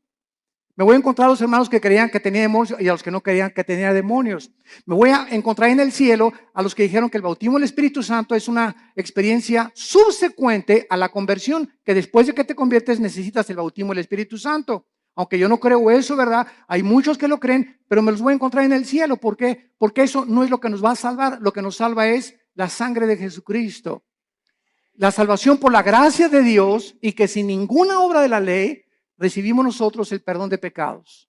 Me voy a encontrar a los hermanos que creían que tenía demonios y a los que no creían que tenía demonios. Me voy a encontrar en el cielo a los que dijeron que el bautismo del Espíritu Santo es una experiencia subsecuente a la conversión, que después de que te conviertes necesitas el bautismo del Espíritu Santo. Aunque yo no creo eso, ¿verdad? Hay muchos que lo creen, pero me los voy a encontrar en el cielo. ¿Por qué? Porque eso no es lo que nos va a salvar. Lo que nos salva es la sangre de Jesucristo. La salvación por la gracia de Dios y que sin ninguna obra de la ley recibimos nosotros el perdón de pecados.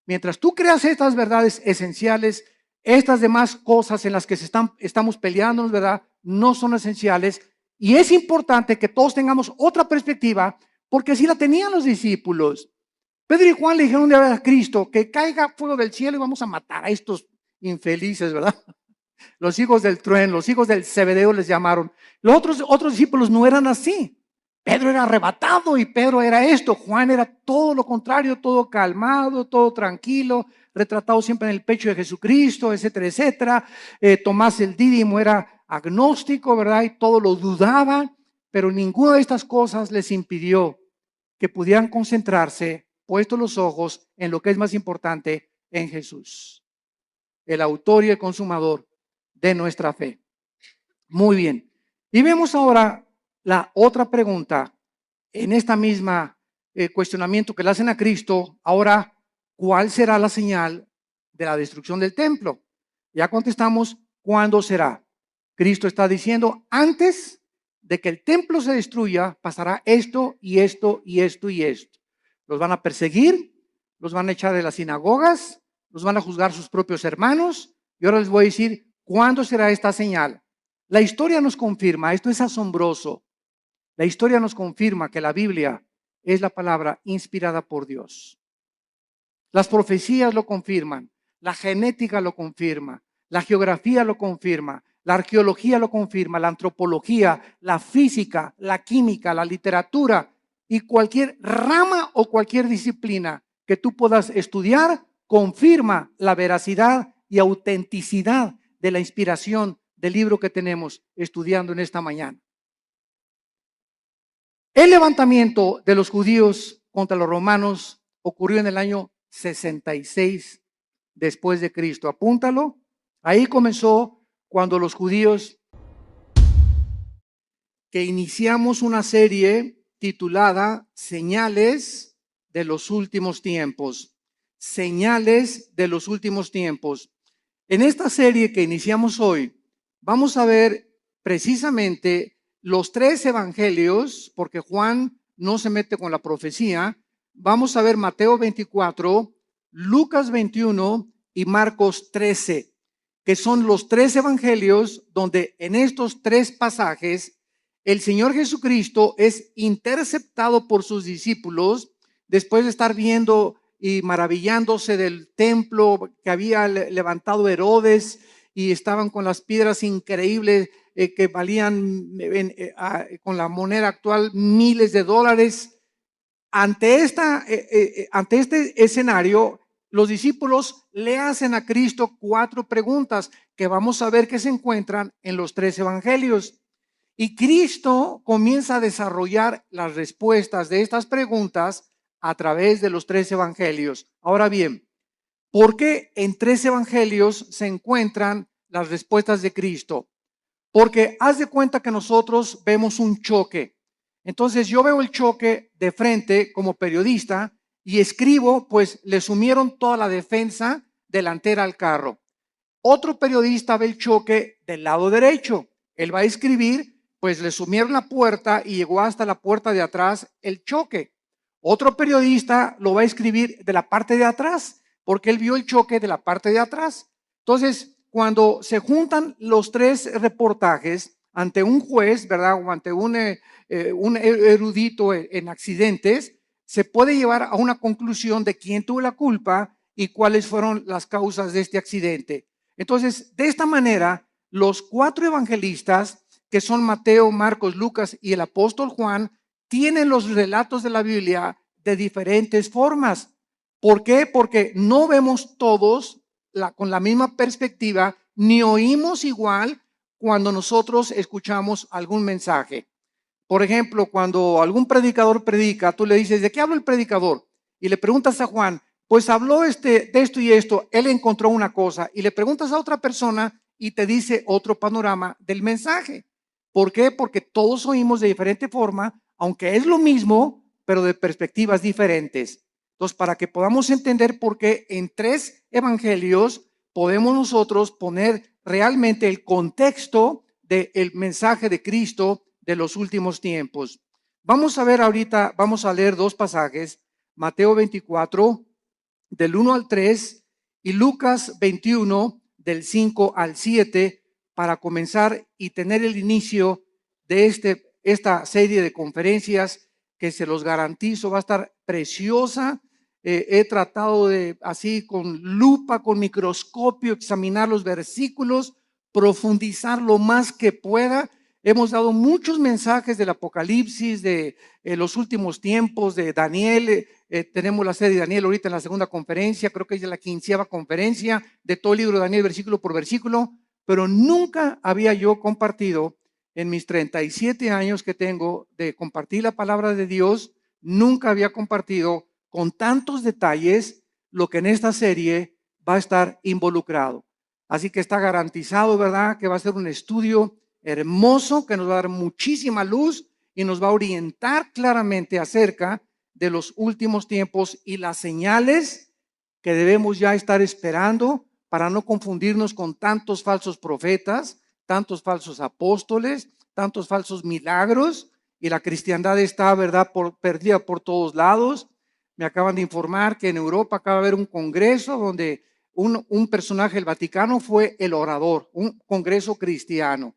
Mientras tú creas estas verdades esenciales, estas demás cosas en las que estamos peleándonos, ¿verdad?, no son esenciales. Y es importante que todos tengamos otra perspectiva, porque así la tenían los discípulos. Pedro y Juan le dijeron de a Cristo que caiga fuego del cielo y vamos a matar a estos infelices, ¿verdad? Los hijos del trueno, los hijos del Zebedeo les llamaron. Los otros discípulos no eran así. Pedro era arrebatado y Pedro era esto. Juan era todo lo contrario, todo calmado, todo tranquilo, retratado siempre en el pecho de Jesucristo, etcétera, etcétera. Tomás el Dídimo era agnóstico, ¿verdad? Y todo lo dudaba, pero ninguna de estas cosas les impidió que pudieran concentrarse, puestos los ojos en lo que es más importante, en Jesús, el autor y el consumador de nuestra fe. Muy bien. Y vemos ahora la otra pregunta en esta misma cuestionamiento que le hacen a Cristo. Ahora, ¿cuál será la señal de la destrucción del templo? Ya contestamos, ¿cuándo será? Cristo está diciendo, antes de que el templo se destruya, pasará esto y esto y esto y esto. Los van a perseguir, los van a echar de las sinagogas, los van a juzgar sus propios hermanos. Y ahora les voy a decir, ¿cuándo será esta señal? La historia nos confirma, esto es asombroso. La historia nos confirma que la Biblia es la palabra inspirada por Dios. Las profecías lo confirman, la genética lo confirma, la geografía lo confirma, la arqueología lo confirma, la antropología, la física, la química, la literatura y cualquier rama o cualquier disciplina que tú puedas estudiar confirma la veracidad y autenticidad de la inspiración del libro que tenemos estudiando en esta mañana. El levantamiento de los judíos contra los romanos ocurrió en el año 66 después de Cristo. Apúntalo. Ahí comenzó cuando los judíos, que iniciamos una serie titulada Señales de los últimos tiempos. Señales de los últimos tiempos. En esta serie que iniciamos hoy, vamos a ver precisamente los tres evangelios, porque Juan no se mete con la profecía. Vamos a ver Mateo 24, Lucas 21 y Marcos 13, que son los tres evangelios donde en estos tres pasajes el Señor Jesucristo es interceptado por sus discípulos después de estar viendo y maravillándose del templo que había levantado Herodes y estaban con las piedras increíbles que valían con la moneda actual miles de dólares. Ante este escenario, los discípulos le hacen a Cristo 4 preguntas que vamos a ver que se encuentran en los 3 evangelios. Y Cristo comienza a desarrollar las respuestas de estas preguntas a través de los 3 evangelios. Ahora bien, ¿por qué en 3 evangelios se encuentran las respuestas de Cristo? Porque haz de cuenta que nosotros vemos un choque. Entonces yo veo el choque de frente como periodista y escribo, pues le sumieron toda la defensa delantera al carro. Otro periodista ve el choque del lado derecho. Él va a escribir, pues le sumieron la puerta y llegó hasta la puerta de atrás el choque. Otro periodista lo va a escribir de la parte de atrás, porque él vio el choque de la parte de atrás. Entonces, cuando se juntan los 3 reportajes ante un juez, ¿verdad? O ante un erudito en accidentes, se puede llevar a una conclusión de quién tuvo la culpa y cuáles fueron las causas de este accidente. Entonces, de esta manera, los 4 evangelistas, que son Mateo, Marcos, Lucas y el apóstol Juan, tienen los relatos de la Biblia de diferentes formas. ¿Por qué? Porque no vemos todos con la misma perspectiva, ni oímos igual cuando nosotros escuchamos algún mensaje. Por ejemplo, cuando algún predicador predica, tú le dices, ¿de qué habla el predicador? Y le preguntas a Juan, pues habló de esto y esto, él encontró una cosa. Y le preguntas a otra persona y te dice otro panorama del mensaje. ¿Por qué? Porque todos oímos de diferente forma, aunque es lo mismo, pero de perspectivas diferentes. Entonces, para que podamos entender por qué en 3 evangelios podemos nosotros poner realmente el contexto del mensaje de Cristo de los últimos tiempos. Vamos a ver ahorita, vamos a leer 2 pasajes, Mateo 24, del 1 al 3, y Lucas 21, del 5 al 7, para comenzar y tener el inicio de esta serie de conferencias que se los garantizo va a estar preciosa. He tratado de, así con lupa, con microscopio, examinar los versículos, profundizar lo más que pueda. Hemos dado muchos mensajes del Apocalipsis, de los últimos tiempos, de Daniel. Tenemos la serie de Daniel ahorita en la segunda conferencia, creo que es la 15ª conferencia de todo el libro de Daniel, versículo por versículo, pero nunca había yo compartido en mis 37 años que tengo de compartir la palabra de Dios, nunca había compartido con tantos detalles lo que en esta serie va a estar involucrado. Así que está garantizado, ¿verdad?, que va a ser un estudio hermoso que nos va a dar muchísima luz y nos va a orientar claramente acerca de los últimos tiempos y las señales que debemos ya estar esperando para no confundirnos con tantos falsos profetas, tantos falsos apóstoles, tantos falsos milagros, y la cristiandad está, ¿verdad?, perdida por todos lados. Me acaban de informar que en Europa acaba de haber un congreso donde un personaje del Vaticano fue el orador, un congreso cristiano.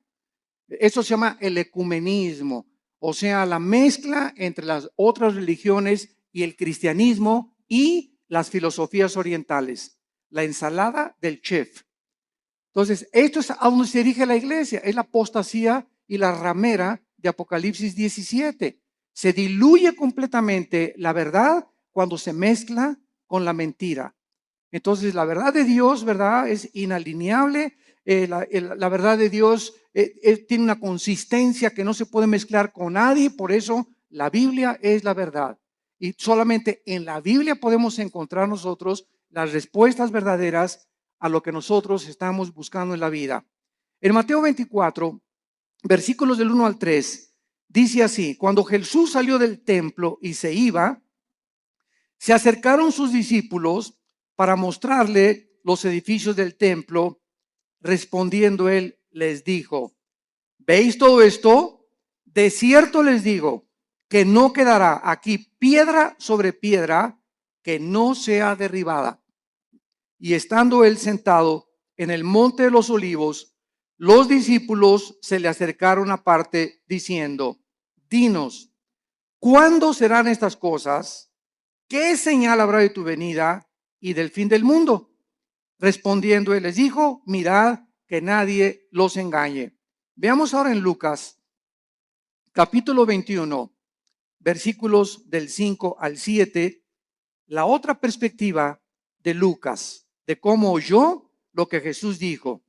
Eso se llama el ecumenismo, o sea, la mezcla entre las otras religiones y el cristianismo y las filosofías orientales, la ensalada del chef. Entonces, esto es a donde se dirige la iglesia, es la apostasía y la ramera de Apocalipsis 17. Se diluye completamente la verdad cuando se mezcla con la mentira. Entonces, la verdad de Dios, ¿verdad?, es inalineable. La verdad de Dios tiene una consistencia que no se puede mezclar con nadie. Por eso, la Biblia es la verdad. Y solamente en la Biblia podemos encontrar nosotros las respuestas verdaderas a lo que nosotros estamos buscando en la vida. En Mateo 24, versículos del 1 al 3, dice así: cuando Jesús salió del templo y se iba, se acercaron sus discípulos para mostrarle los edificios del templo. Respondiendo él, les dijo: ¿veis todo esto? De cierto les digo que no quedará aquí piedra sobre piedra que no sea derribada. Y estando él sentado en el monte de los olivos, los discípulos se le acercaron aparte diciendo: dinos, ¿cuándo serán estas cosas? ¿qué señal habrá de tu venida y del fin del mundo? Respondiendo, él les dijo, mirad que nadie los engañe. Veamos ahora en Lucas, capítulo 21, versículos del 5 al 7, la otra perspectiva de Lucas, de cómo oyó lo que Jesús dijo.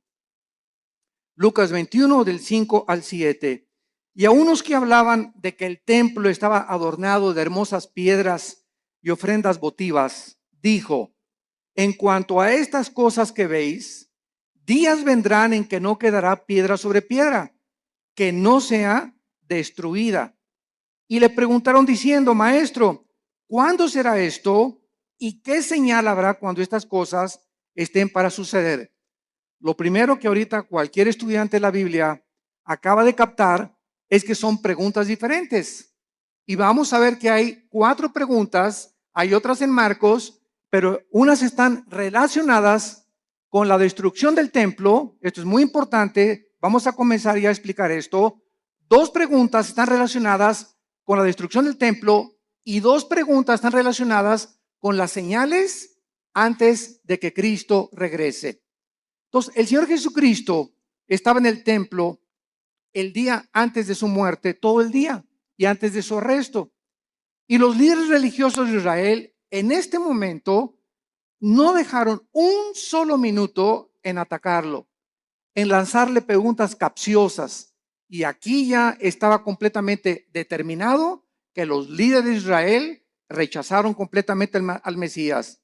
Lucas 21, del 5 al 7. Y a unos que hablaban de que el templo estaba adornado de hermosas piedras y ofrendas votivas, dijo, en cuanto a estas cosas que veis, días vendrán en que no quedará piedra sobre piedra, que no sea destruida. Y le preguntaron diciendo, Maestro, ¿cuándo será esto? ¿Y qué señal habrá cuando estas cosas estén para suceder? Lo primero que ahorita cualquier estudiante de la Biblia acaba de captar es que son preguntas diferentes. Y vamos a ver que hay 4 preguntas, hay otras en Marcos, pero unas están relacionadas con la destrucción del templo. Esto es muy importante. Vamos a comenzar ya a explicar esto. 2 preguntas están relacionadas con la destrucción del templo y 2 preguntas están relacionadas con las señales antes de que Cristo regrese. Entonces, el Señor Jesucristo estaba en el templo el día antes de su muerte, todo el día, y antes de su arresto. Y los líderes religiosos de Israel en este momento no dejaron un solo minuto en atacarlo, en lanzarle preguntas capciosas. Y aquí ya estaba completamente determinado que los líderes de Israel rechazaron completamente al Mesías.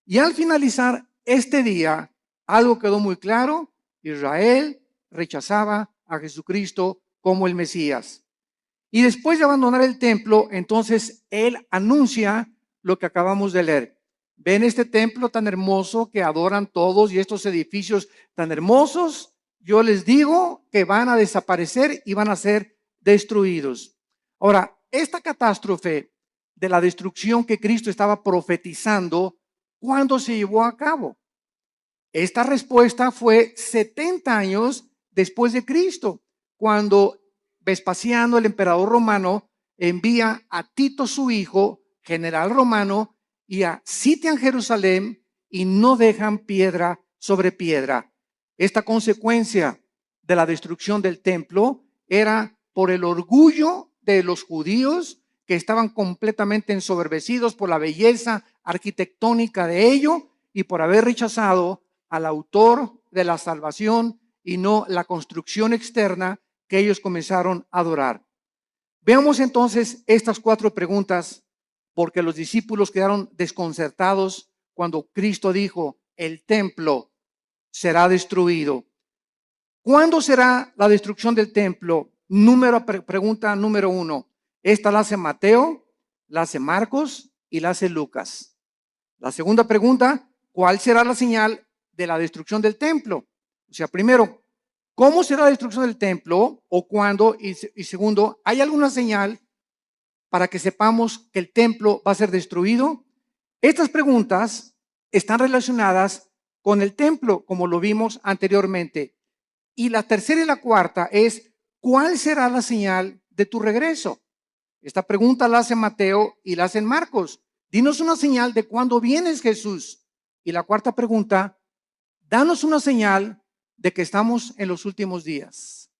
Y al finalizar este día, algo quedó muy claro: Israel rechazaba a Jesucristo como el Mesías. Y después de abandonar el templo, entonces él anuncia lo que acabamos de leer. Ven este templo tan hermoso que adoran todos y estos edificios tan hermosos, yo les digo que van a desaparecer y van a ser destruidos. Ahora, esta catástrofe de la destrucción que Cristo estaba profetizando, ¿cuándo se llevó a cabo? Esta respuesta fue 70 años después de Cristo, cuando Vespasiano, el emperador romano, envía a Tito, su hijo, general romano, y a sitian Jerusalén y no dejan piedra sobre piedra. Esta consecuencia de la destrucción del templo era por el orgullo de los judíos, que estaban completamente ensoberbecidos por la belleza arquitectónica de ello y por haber rechazado al autor de la salvación y no la construcción externa que ellos comenzaron a adorar. Veamos entonces estas 4 preguntas, porque los discípulos quedaron desconcertados cuando Cristo dijo, el templo será destruido. ¿Cuándo será la destrucción del templo? Pregunta número 1. Esta la hace Mateo, la hace Marcos y la hace Lucas. La segunda pregunta, ¿cuál será la señal de la destrucción del templo? O sea, primero, ¿cómo será la destrucción del templo o cuándo? Y segundo, ¿hay alguna señal para que sepamos que el templo va a ser destruido? Estas preguntas están relacionadas con el templo, como lo vimos anteriormente. Y la tercera y la cuarta es, ¿cuál será la señal de tu regreso? Esta pregunta la hace Mateo y la hace Marcos. Dinos una señal de cuándo vienes, Jesús. Y la cuarta pregunta, danos una señal de que estamos en los últimos días,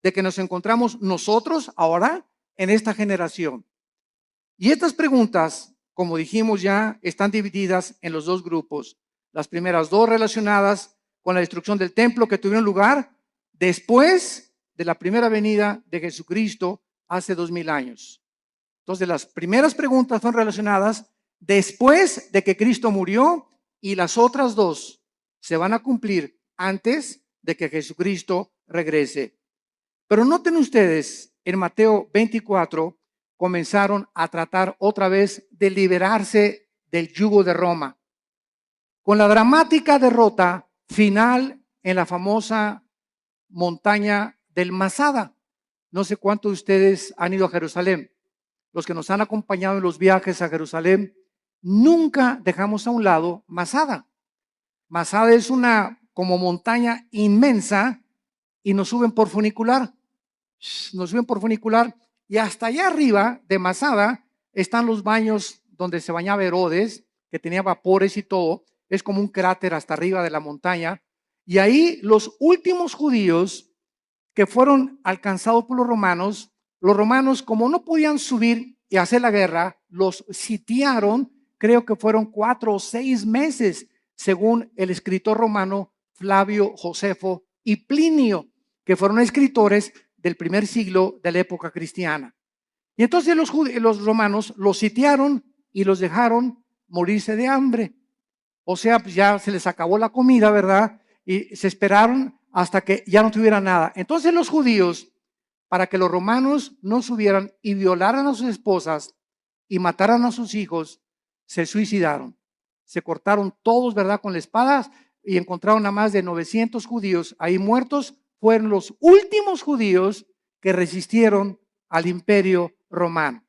de que nos encontramos nosotros ahora en esta generación. Y estas preguntas, como dijimos ya, están divididas en los 2 grupos. Las primeras 2 relacionadas con la destrucción del templo que tuvieron lugar después de la primera venida de Jesucristo hace 2000 años. Entonces, las primeras preguntas son relacionadas después de que Cristo murió y las otras 2 se van a cumplir antes de que Jesucristo regrese. Pero noten ustedes, en Mateo 24 comenzaron a tratar otra vez de liberarse del yugo de Roma, con la dramática derrota final en la famosa montaña del Masada. No sé cuántos de ustedes han ido a Jerusalén. Los que nos han acompañado en los viajes a Jerusalén, nunca dejamos a un lado Masada. Masada es una como montaña inmensa y nos suben por funicular. Y hasta allá arriba de Masada están los baños donde se bañaba Herodes, que tenía vapores y todo, es como un cráter hasta arriba de la montaña. Y ahí los últimos judíos que fueron alcanzados por los romanos como no podían subir y hacer la guerra, los sitiaron, creo que fueron 4 o 6 meses, según el escritor romano Flavio Josefo y Plinio, que fueron escritores del primer siglo de la época cristiana. Y entonces los romanos los sitiaron y los dejaron morirse de hambre. O sea, pues ya se les acabó la comida, ¿verdad? Y se esperaron hasta que ya no tuvieran nada. Entonces los judíos, para que los romanos no subieran y violaran a sus esposas y mataran a sus hijos, se suicidaron. Se cortaron todos, ¿verdad? Con la espada y encontraron a más de 900 judíos ahí muertos. Fueron los últimos judíos que resistieron al imperio romano.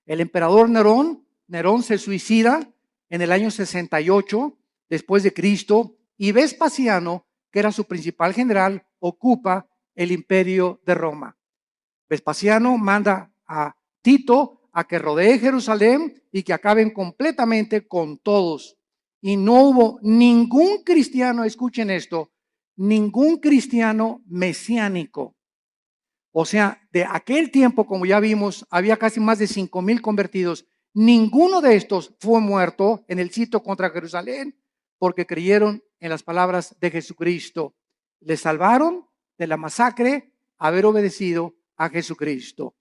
El emperador Nerón se suicida en el año 68 después de Cristo, y Vespasiano, que era su principal general, ocupa el imperio de Roma. Vespasiano manda a Tito a que rodee Jerusalén y que acaben completamente con todos. Y no hubo ningún cristiano, escuchen esto, ningún cristiano mesiánico. O sea, de aquel tiempo, como ya vimos, había casi más de 5,000 convertidos. Ninguno de estos fue muerto en el sitio contra Jerusalén porque creyeron en las palabras de Jesucristo. Les salvaron de la masacre haber obedecido a Jesucristo.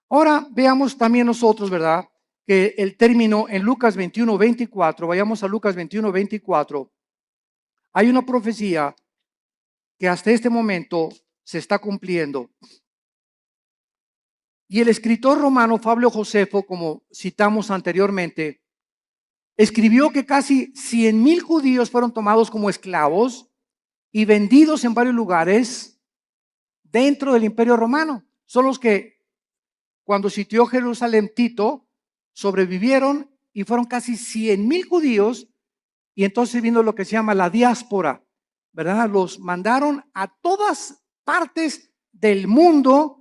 Ahora veamos también nosotros, ¿verdad? Que el término en Lucas 21:24, vayamos a Lucas 21:24, hay una profecía que hasta este momento se está cumpliendo. Y el escritor romano Flavio Josefo, como citamos anteriormente, escribió que casi 100,000 judíos fueron tomados como esclavos y vendidos en varios lugares dentro del imperio romano. Son los que cuando sitió Jerusalén Tito sobrevivieron y fueron casi 100,000 judíos, y entonces vino lo que se llama la diáspora, ¿verdad? Los mandaron a todas partes del mundo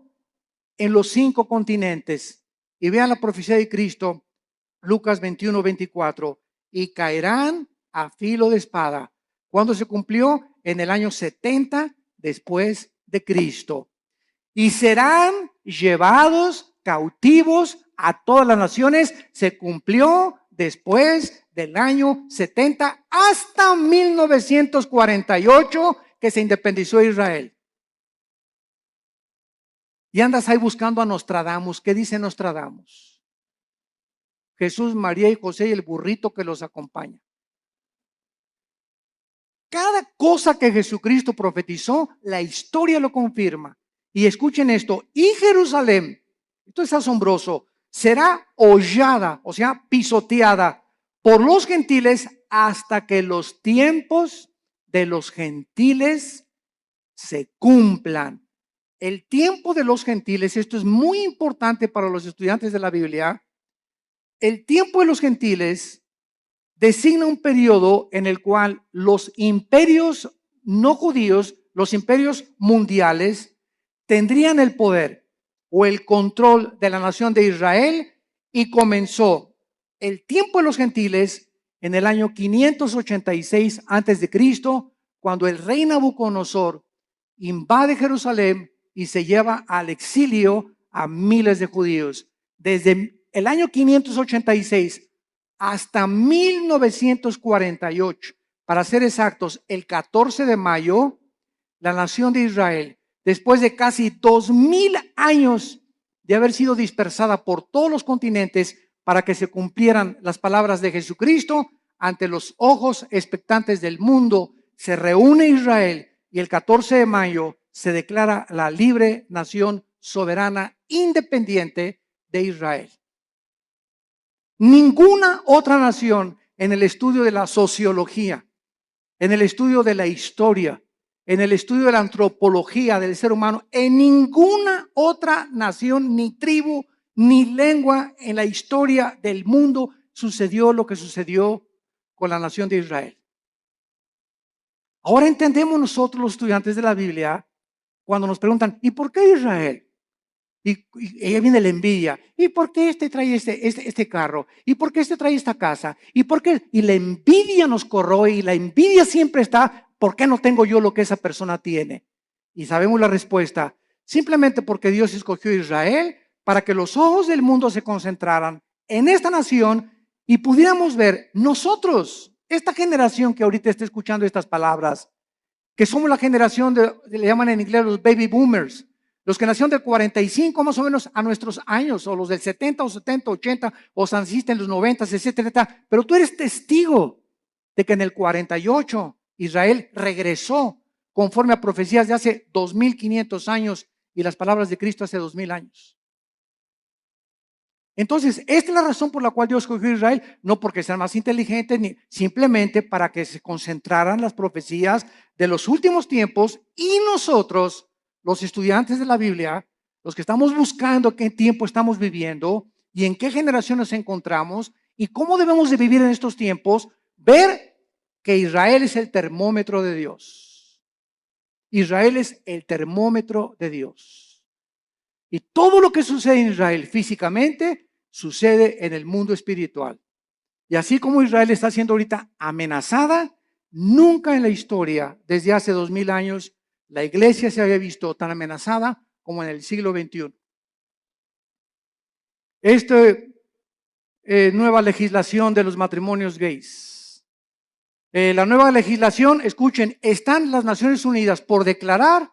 en los 5 continentes. Y vean la profecía de Cristo, Lucas 21:24, y caerán a filo de espada. ¿Cuándo se cumplió? En el año 70 después de Cristo. Y serán llevados cautivos a todas las naciones. Se cumplió después del año 70 hasta 1948 que se independizó Israel. Y andas ahí buscando a Nostradamus. ¿Qué dice Nostradamus? Jesús, María y José y el burrito que los acompaña. Cada cosa que Jesucristo profetizó, la historia lo confirma. Y escuchen esto, y Jerusalén, esto es asombroso, será hollada, o sea, pisoteada por los gentiles hasta que los tiempos de los gentiles se cumplan. El tiempo de los gentiles, esto es muy importante para los estudiantes de la Biblia. El tiempo de los gentiles designa un periodo en el cual los imperios no judíos, los imperios mundiales, tendrían el poder o el control de la nación de Israel, y comenzó el tiempo de los gentiles en el año 586 antes de Cristo, cuando el rey Nabucodonosor invade Jerusalén y se lleva al exilio a miles de judíos. Desde el año 586 hasta 1948, para ser exactos, el 14 de mayo, la nación de Israel, después de casi 2,000 años de haber sido dispersada por todos los continentes para que se cumplieran las palabras de Jesucristo, ante los ojos expectantes del mundo, se reúne Israel y el 14 de mayo se declara la libre nación soberana independiente de Israel. Ninguna otra nación en el estudio de la sociología, en el estudio de la historia, en el estudio de la antropología del ser humano, en ninguna otra nación, ni tribu, ni lengua en la historia del mundo sucedió lo que sucedió con la nación de Israel. Ahora entendemos nosotros los estudiantes de la Biblia cuando nos preguntan, ¿y por qué Israel? Y ahí viene la envidia. ¿Y por qué este trae este carro? ¿Y por qué este trae esta casa? ¿Y por qué? Y la envidia nos corroe y la envidia siempre está, ¿por qué no tengo yo lo que esa persona tiene? Y sabemos la respuesta, simplemente porque Dios escogió a Israel para que los ojos del mundo se concentraran en esta nación y pudiéramos ver nosotros, esta generación que ahorita está escuchando estas palabras, que somos la generación le llaman en inglés los baby boomers, los que nacieron del 45 más o menos a nuestros años, o los del 70 o 70, 80, o naciste en los 90, etcétera. Pero tú eres testigo de que en el 48 Israel regresó conforme a profecías de hace 2500 años y las palabras de Cristo hace 2000 años. Entonces, esta es la razón por la cual Dios escogió a Israel, no porque sean más inteligentes, ni simplemente para que se concentraran las profecías de los últimos tiempos y nosotros, los estudiantes de la Biblia, los que estamos buscando qué tiempo estamos viviendo y en qué generación nos encontramos y cómo debemos de vivir en estos tiempos, ver que Israel es el termómetro de Dios. Israel es el termómetro de Dios. Y todo lo que sucede en Israel físicamente sucede en el mundo espiritual. Y así como Israel está siendo ahorita amenazada, nunca en la historia, desde hace 2000 años, la iglesia se había visto tan amenazada como en el siglo XXI. Nueva legislación de los matrimonios gays. La nueva legislación, escuchen, están las Naciones Unidas por declarar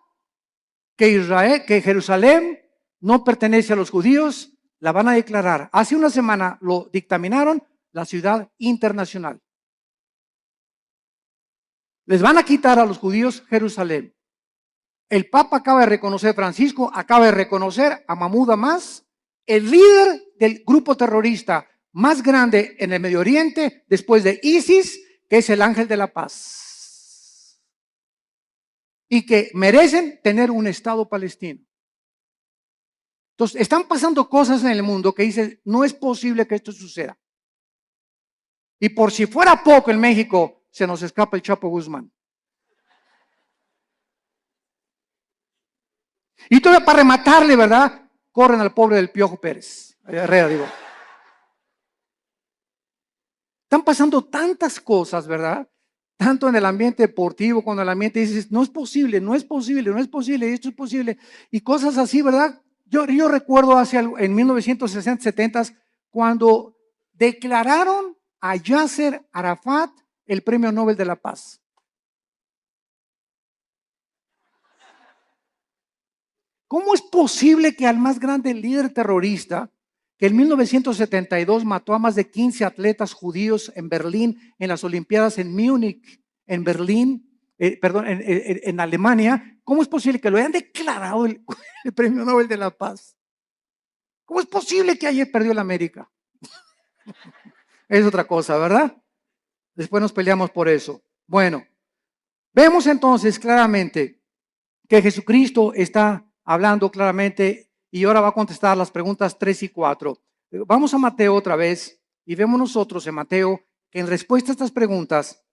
que Jerusalén no pertenece a los judíos, la van a declarar. Hace una semana lo dictaminaron la ciudad internacional. Les van a quitar a los judíos Jerusalén. El Papa acaba de reconocer, Francisco acaba de reconocer a Mahmoud Abbas, el líder del grupo terrorista más grande en el Medio Oriente después de ISIS, que es el ángel de la paz. Y que merecen tener un Estado palestino. Entonces, están pasando cosas en el mundo que dicen, no es posible que esto suceda. Y por si fuera poco en México, se nos escapa el Chapo Guzmán. Y todavía para rematarle, ¿verdad? Corren al pobre del Piojo Pérez. Herrera, digo. Están pasando tantas cosas, ¿verdad? Tanto en el ambiente deportivo, cuando el ambiente dices, no es posible, no es posible, no es posible, esto es posible. Y cosas así, ¿verdad? Yo recuerdo en 1960, 70, cuando declararon a Yasser Arafat el Premio Nobel de la Paz. ¿Cómo es posible que al más grande líder terrorista, que en 1972 mató a más de 15 atletas judíos en Berlín, en las Olimpiadas en Múnich, en Berlín, en Alemania, ¿cómo es posible que lo hayan declarado el Premio Nobel de la Paz? ¿Cómo es posible que ayer perdió el América? Es otra cosa, ¿verdad? Después nos peleamos por eso. Bueno, vemos entonces claramente que Jesucristo está hablando claramente y ahora va a contestar las preguntas 3 y 4. Vamos a Mateo otra vez y vemos nosotros en Mateo que en respuesta a estas preguntas,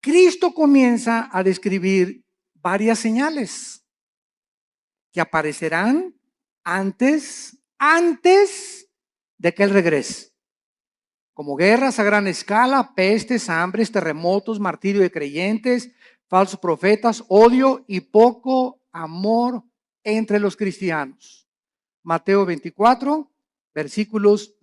Cristo comienza a describir varias señales que aparecerán antes de que Él regrese. Como guerras a gran escala, pestes, hambres, terremotos, martirio de creyentes, falsos profetas, odio y poco amor entre los cristianos. Mateo 24, versículos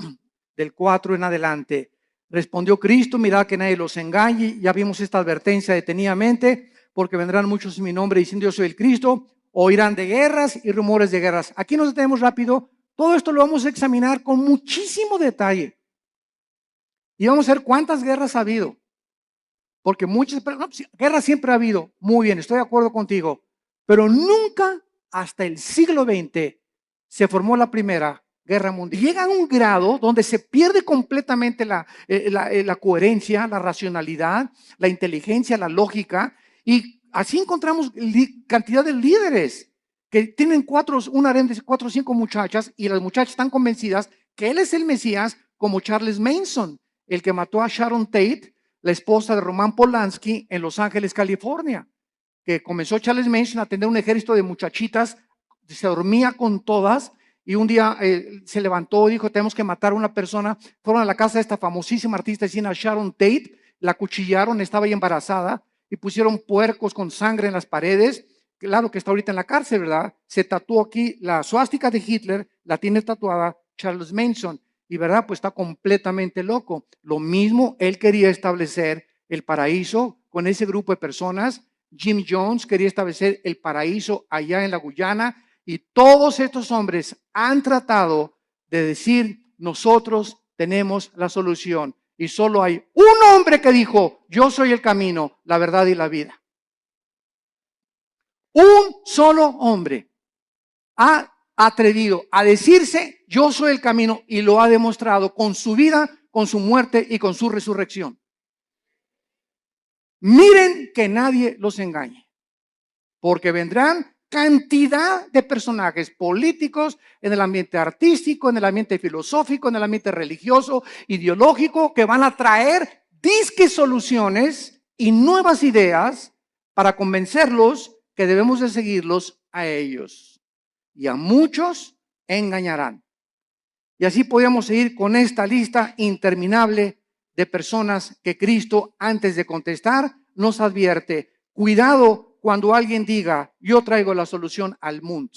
del 4 en adelante. Respondió Cristo, mirad que nadie los engañe. Ya vimos esta advertencia detenidamente, porque vendrán muchos en mi nombre diciendo yo soy el Cristo, oirán de guerras y rumores de guerras. Aquí nos detenemos rápido. Todo esto lo vamos a examinar con muchísimo detalle. Y vamos a ver cuántas guerras ha habido. Porque muchas guerras siempre ha habido. Muy bien, estoy de acuerdo contigo. Pero nunca hasta el siglo XX se formó la primera guerra mundial. Llega a un grado donde se pierde completamente la coherencia, la racionalidad, la inteligencia, la lógica. Y así encontramos cantidad de líderes que tienen un harén de 4 o 5 muchachas y las muchachas están convencidas que él es el Mesías, como Charles Manson, el que mató a Sharon Tate, la esposa de Roman Polanski en Los Ángeles, California, que comenzó Charles Manson a tener un ejército de muchachitas se dormía con todas. Y un día se levantó y dijo, tenemos que matar a una persona. Fueron a la casa de esta famosísima artista china, Sharon Tate, la acuchillaron, estaba ahí embarazada, y pusieron puercos con sangre en las paredes. Claro que está ahorita en la cárcel, ¿verdad? Se tatuó aquí la suástica de Hitler, la tiene tatuada Charles Manson, y ¿verdad? Pues está completamente loco. Lo mismo, él quería establecer el paraíso con ese grupo de personas. Jim Jones quería establecer el paraíso allá en la Guyana, y todos estos hombres han tratado de decir, nosotros tenemos la solución. Y solo hay un hombre que dijo, yo soy el camino, la verdad y la vida. Un solo hombre ha atrevido a decirse, yo soy el camino, y lo ha demostrado con su vida, con su muerte y con su resurrección. Miren que nadie los engañe, porque vendrán cantidad de personajes políticos en el ambiente artístico, en el ambiente filosófico, en el ambiente religioso, ideológico, que van a traer disque soluciones y nuevas ideas para convencerlos que debemos de seguirlos a ellos. Y a muchos engañarán. Y así podríamos seguir con esta lista interminable de personas que Cristo, antes de contestar, nos advierte: cuidado cuando alguien diga, yo traigo la solución al mundo.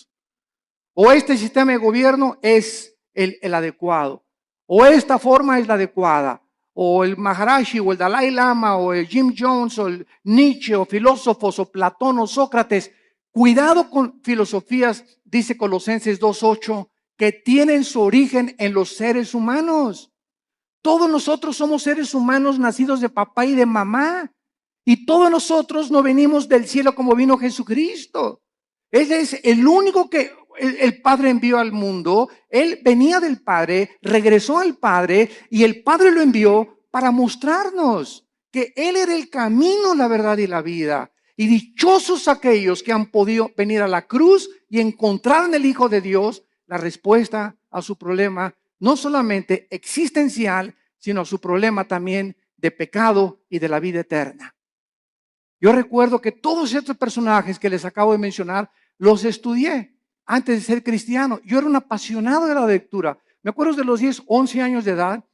O este sistema de gobierno es el adecuado. O esta forma es la adecuada. O el Maharashi, o el Dalai Lama, o el Jim Jones, o el Nietzsche, o filósofos, o Platón, o Sócrates. Cuidado con filosofías, dice Colosenses 2:8, que tienen su origen en los seres humanos. Todos nosotros somos seres humanos nacidos de papá y de mamá. Y todos nosotros no venimos del cielo como vino Jesucristo. Él es el único que el Padre envió al mundo. Él venía del Padre, regresó al Padre, y el Padre lo envió para mostrarnos que Él era el camino, la verdad y la vida. Y dichosos aquellos que han podido venir a la cruz y encontrar en el Hijo de Dios la respuesta a su problema, no solamente existencial, sino a su problema también de pecado y de la vida eterna. Yo recuerdo que todos estos personajes que les acabo de mencionar, los estudié antes de ser cristiano. Yo era un apasionado de la lectura. Me acuerdo de los 10, 11 años de edad.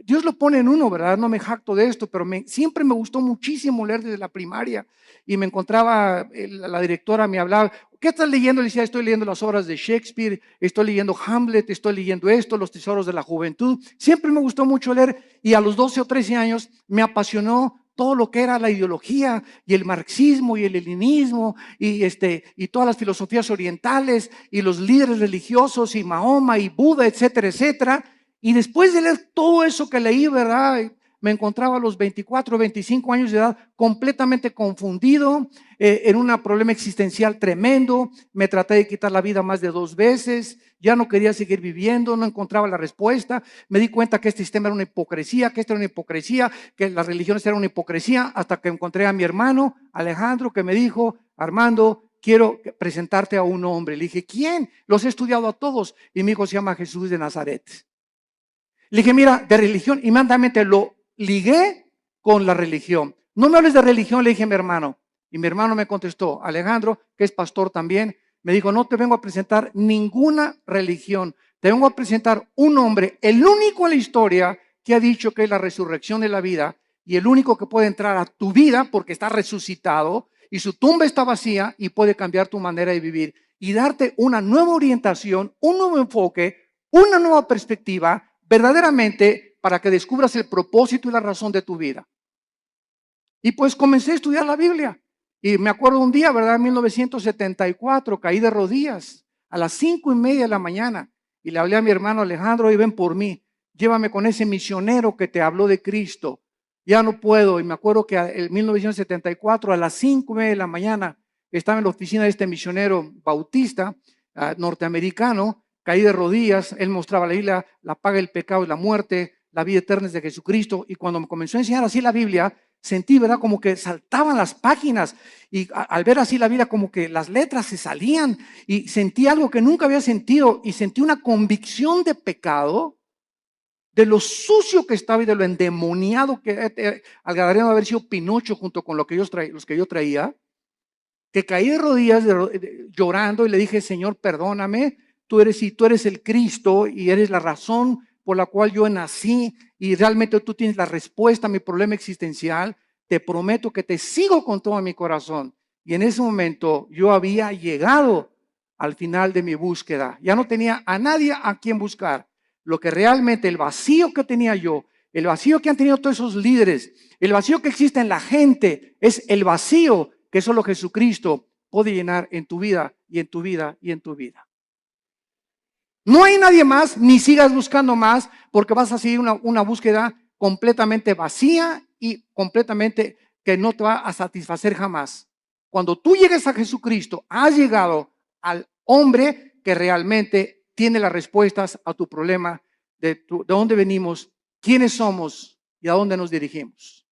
Dios lo pone en uno, ¿verdad? No me jacto de esto, pero siempre me gustó muchísimo leer desde la primaria. Y me encontraba, la directora me hablaba, ¿qué estás leyendo? Le decía, estoy leyendo las obras de Shakespeare, estoy leyendo Hamlet, estoy leyendo esto, Los tesoros de la juventud. Siempre me gustó mucho leer, y a los 12 o 13 años me apasionó todo lo que era la ideología y el marxismo y el leninismo y todas las filosofías orientales y los líderes religiosos y Mahoma y Buda, etcétera, etcétera. Y después de leer todo eso que leí, ¿verdad? Me encontraba a los 24, 25 años de edad completamente confundido, en un problema existencial tremendo. Me traté de quitar la vida más de 2 veces, ya no quería seguir viviendo, no encontraba la respuesta. Me di cuenta que este sistema era una hipocresía, que esto era una hipocresía, que las religiones eran una hipocresía, hasta que encontré a mi hermano Alejandro, que me dijo, Armando, quiero presentarte a un hombre. Le dije, ¿quién? Los he estudiado a todos. Y mi hijo se llama Jesús de Nazaret. Le dije, mira, de religión, inmediatamente lo ligué con la religión. No me hables de religión, le dije a mi hermano. Y mi hermano me contestó, Alejandro, que es pastor también, me dijo, no te vengo a presentar ninguna religión, te vengo a presentar un hombre, el único en la historia que ha dicho que es la resurrección de la vida, y el único que puede entrar a tu vida porque está resucitado, y su tumba está vacía, y puede cambiar tu manera de vivir, y darte una nueva orientación, un nuevo enfoque, una nueva perspectiva, verdaderamente para que descubras el propósito y la razón de tu vida. Y pues comencé a estudiar la Biblia. Y me acuerdo un día, ¿verdad? En 1974, caí de rodillas a las 5:30 de la mañana. Y le hablé a mi hermano Alejandro, y ven por mí. Llévame con ese misionero que te habló de Cristo. Ya no puedo. Y me acuerdo que en 1974, a las 5:30 de la mañana, estaba en la oficina de este misionero bautista norteamericano. Caí de rodillas, él mostraba la Biblia, la paga del pecado y la muerte, la vida eterna es de Jesucristo. Y cuando me comenzó a enseñar así la Biblia, sentí, ¿verdad? Como que saltaban las páginas, y al ver así la Biblia, como que las letras se salían, y sentí algo que nunca había sentido, y sentí una convicción de pecado, de lo sucio que estaba y de lo endemoniado que al Gadareno haber sido Pinocho junto con los que yo traía. que caí de rodillas llorando y le dije, Señor, perdóname, tú eres el Cristo y eres la razón por la cual yo nací y realmente tú tienes la respuesta a mi problema existencial. Te prometo que te sigo con todo mi corazón. Y en ese momento yo había llegado al final de mi búsqueda. Ya no tenía a nadie a quien buscar. Lo que realmente, el vacío que tenía yo, el vacío que han tenido todos esos líderes, el vacío que existe en la gente, es el vacío que solo Jesucristo puede llenar en tu vida y en tu vida y en tu vida. No hay nadie más, ni sigas buscando más, porque vas a seguir una búsqueda completamente vacía y completamente que no te va a satisfacer jamás. Cuando tú llegues a Jesucristo, has llegado al hombre que realmente tiene las respuestas a tu problema de dónde venimos, quiénes somos y a dónde nos dirigimos.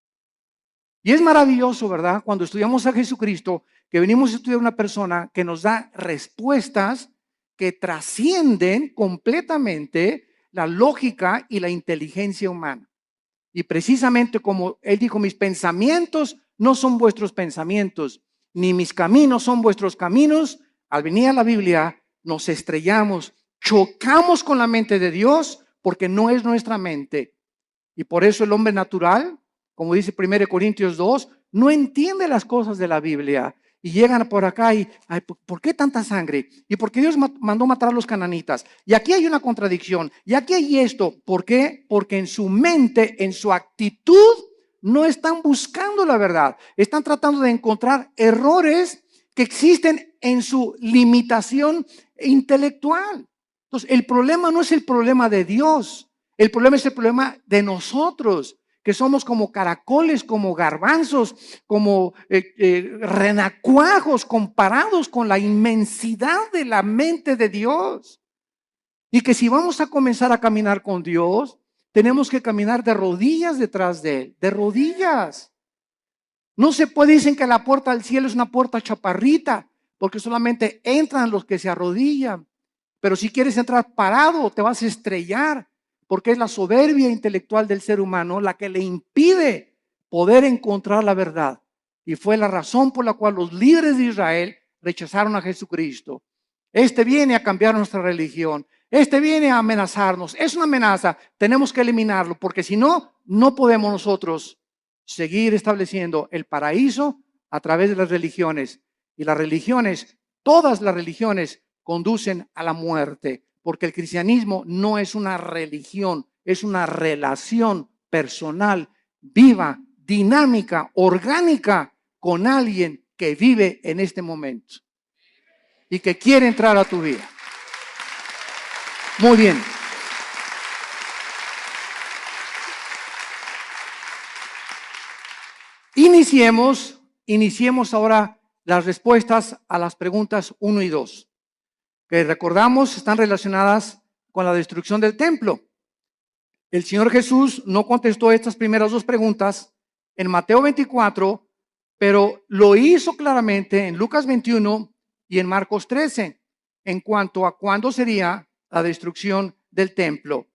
Y es maravilloso, ¿verdad? Cuando estudiamos a Jesucristo, que venimos a estudiar una persona que nos da respuestas que trascienden completamente la lógica y la inteligencia humana. Y precisamente como él dijo, mis pensamientos no son vuestros pensamientos, ni mis caminos son vuestros caminos. Al venir a la Biblia, nos estrellamos, chocamos con la mente de Dios, porque no es nuestra mente. Y por eso el hombre natural, como dice 1 Corintios 2, no entiende las cosas de la Biblia. Y llegan por acá y, ay, ¿por qué tanta sangre? ¿Y por qué Dios mandó matar a los cananitas? Y aquí hay una contradicción. Y aquí hay esto. ¿Por qué? Porque en su mente, en su actitud, no están buscando la verdad. Están tratando de encontrar errores que existen en su limitación intelectual. Entonces, el problema no es el problema de Dios. El problema es el problema de nosotros, que somos como caracoles, como garbanzos, como renacuajos comparados con la inmensidad de la mente de Dios. Y que si vamos a comenzar a caminar con Dios, tenemos que caminar de rodillas detrás de Él, de rodillas. No se puede, dicen que la puerta al cielo es una puerta chaparrita, porque solamente entran los que se arrodillan. Pero si quieres entrar parado, te vas a estrellar, porque es la soberbia intelectual del ser humano la que le impide poder encontrar la verdad. Y fue la razón por la cual los líderes de Israel rechazaron a Jesucristo. Este viene a cambiar nuestra religión. Este viene a amenazarnos. Es una amenaza. Tenemos que eliminarlo, porque si no, no podemos nosotros seguir estableciendo el paraíso a través de las religiones. Y las religiones, todas las religiones, conducen a la muerte, porque el cristianismo no es una religión, es una relación personal, viva, dinámica, orgánica con alguien que vive en este momento y que quiere entrar a tu vida. Muy bien. Iniciemos ahora las respuestas a las preguntas 1 y 2. Que recordamos están relacionadas con la destrucción del templo. El Señor Jesús no contestó estas primeras dos preguntas en Mateo 24, pero lo hizo claramente en Lucas 21 y en Marcos 13, en cuanto a cuándo sería la destrucción del templo.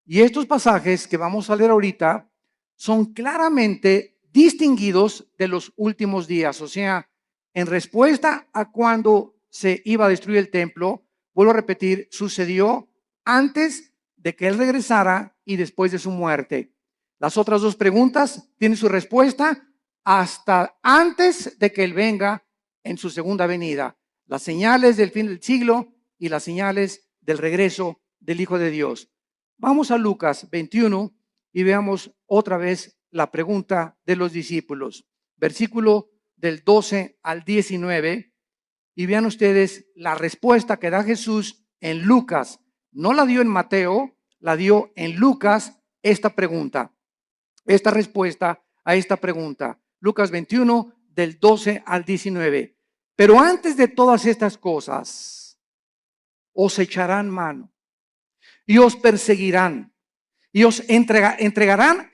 Y estos pasajes que vamos a leer ahorita son claramente distinguidos de los últimos días, o sea, en respuesta a cuando se iba a destruir el templo, vuelvo a repetir, sucedió antes de que Él regresara y después de su muerte. Las otras dos preguntas tienen su respuesta hasta antes de que Él venga en su segunda venida. Las señales del fin del siglo y las señales del regreso del Hijo de Dios. Vamos a Lucas 21 y veamos otra vez la pregunta de los discípulos. Versículo del 12 al 19. Y vean ustedes la respuesta que da Jesús en Lucas. No la dio en Mateo, la dio en Lucas esta pregunta. Esta respuesta a esta pregunta. Lucas 21 del 12 al 19. Pero antes de todas estas cosas, os echarán mano y os perseguirán y os entregarán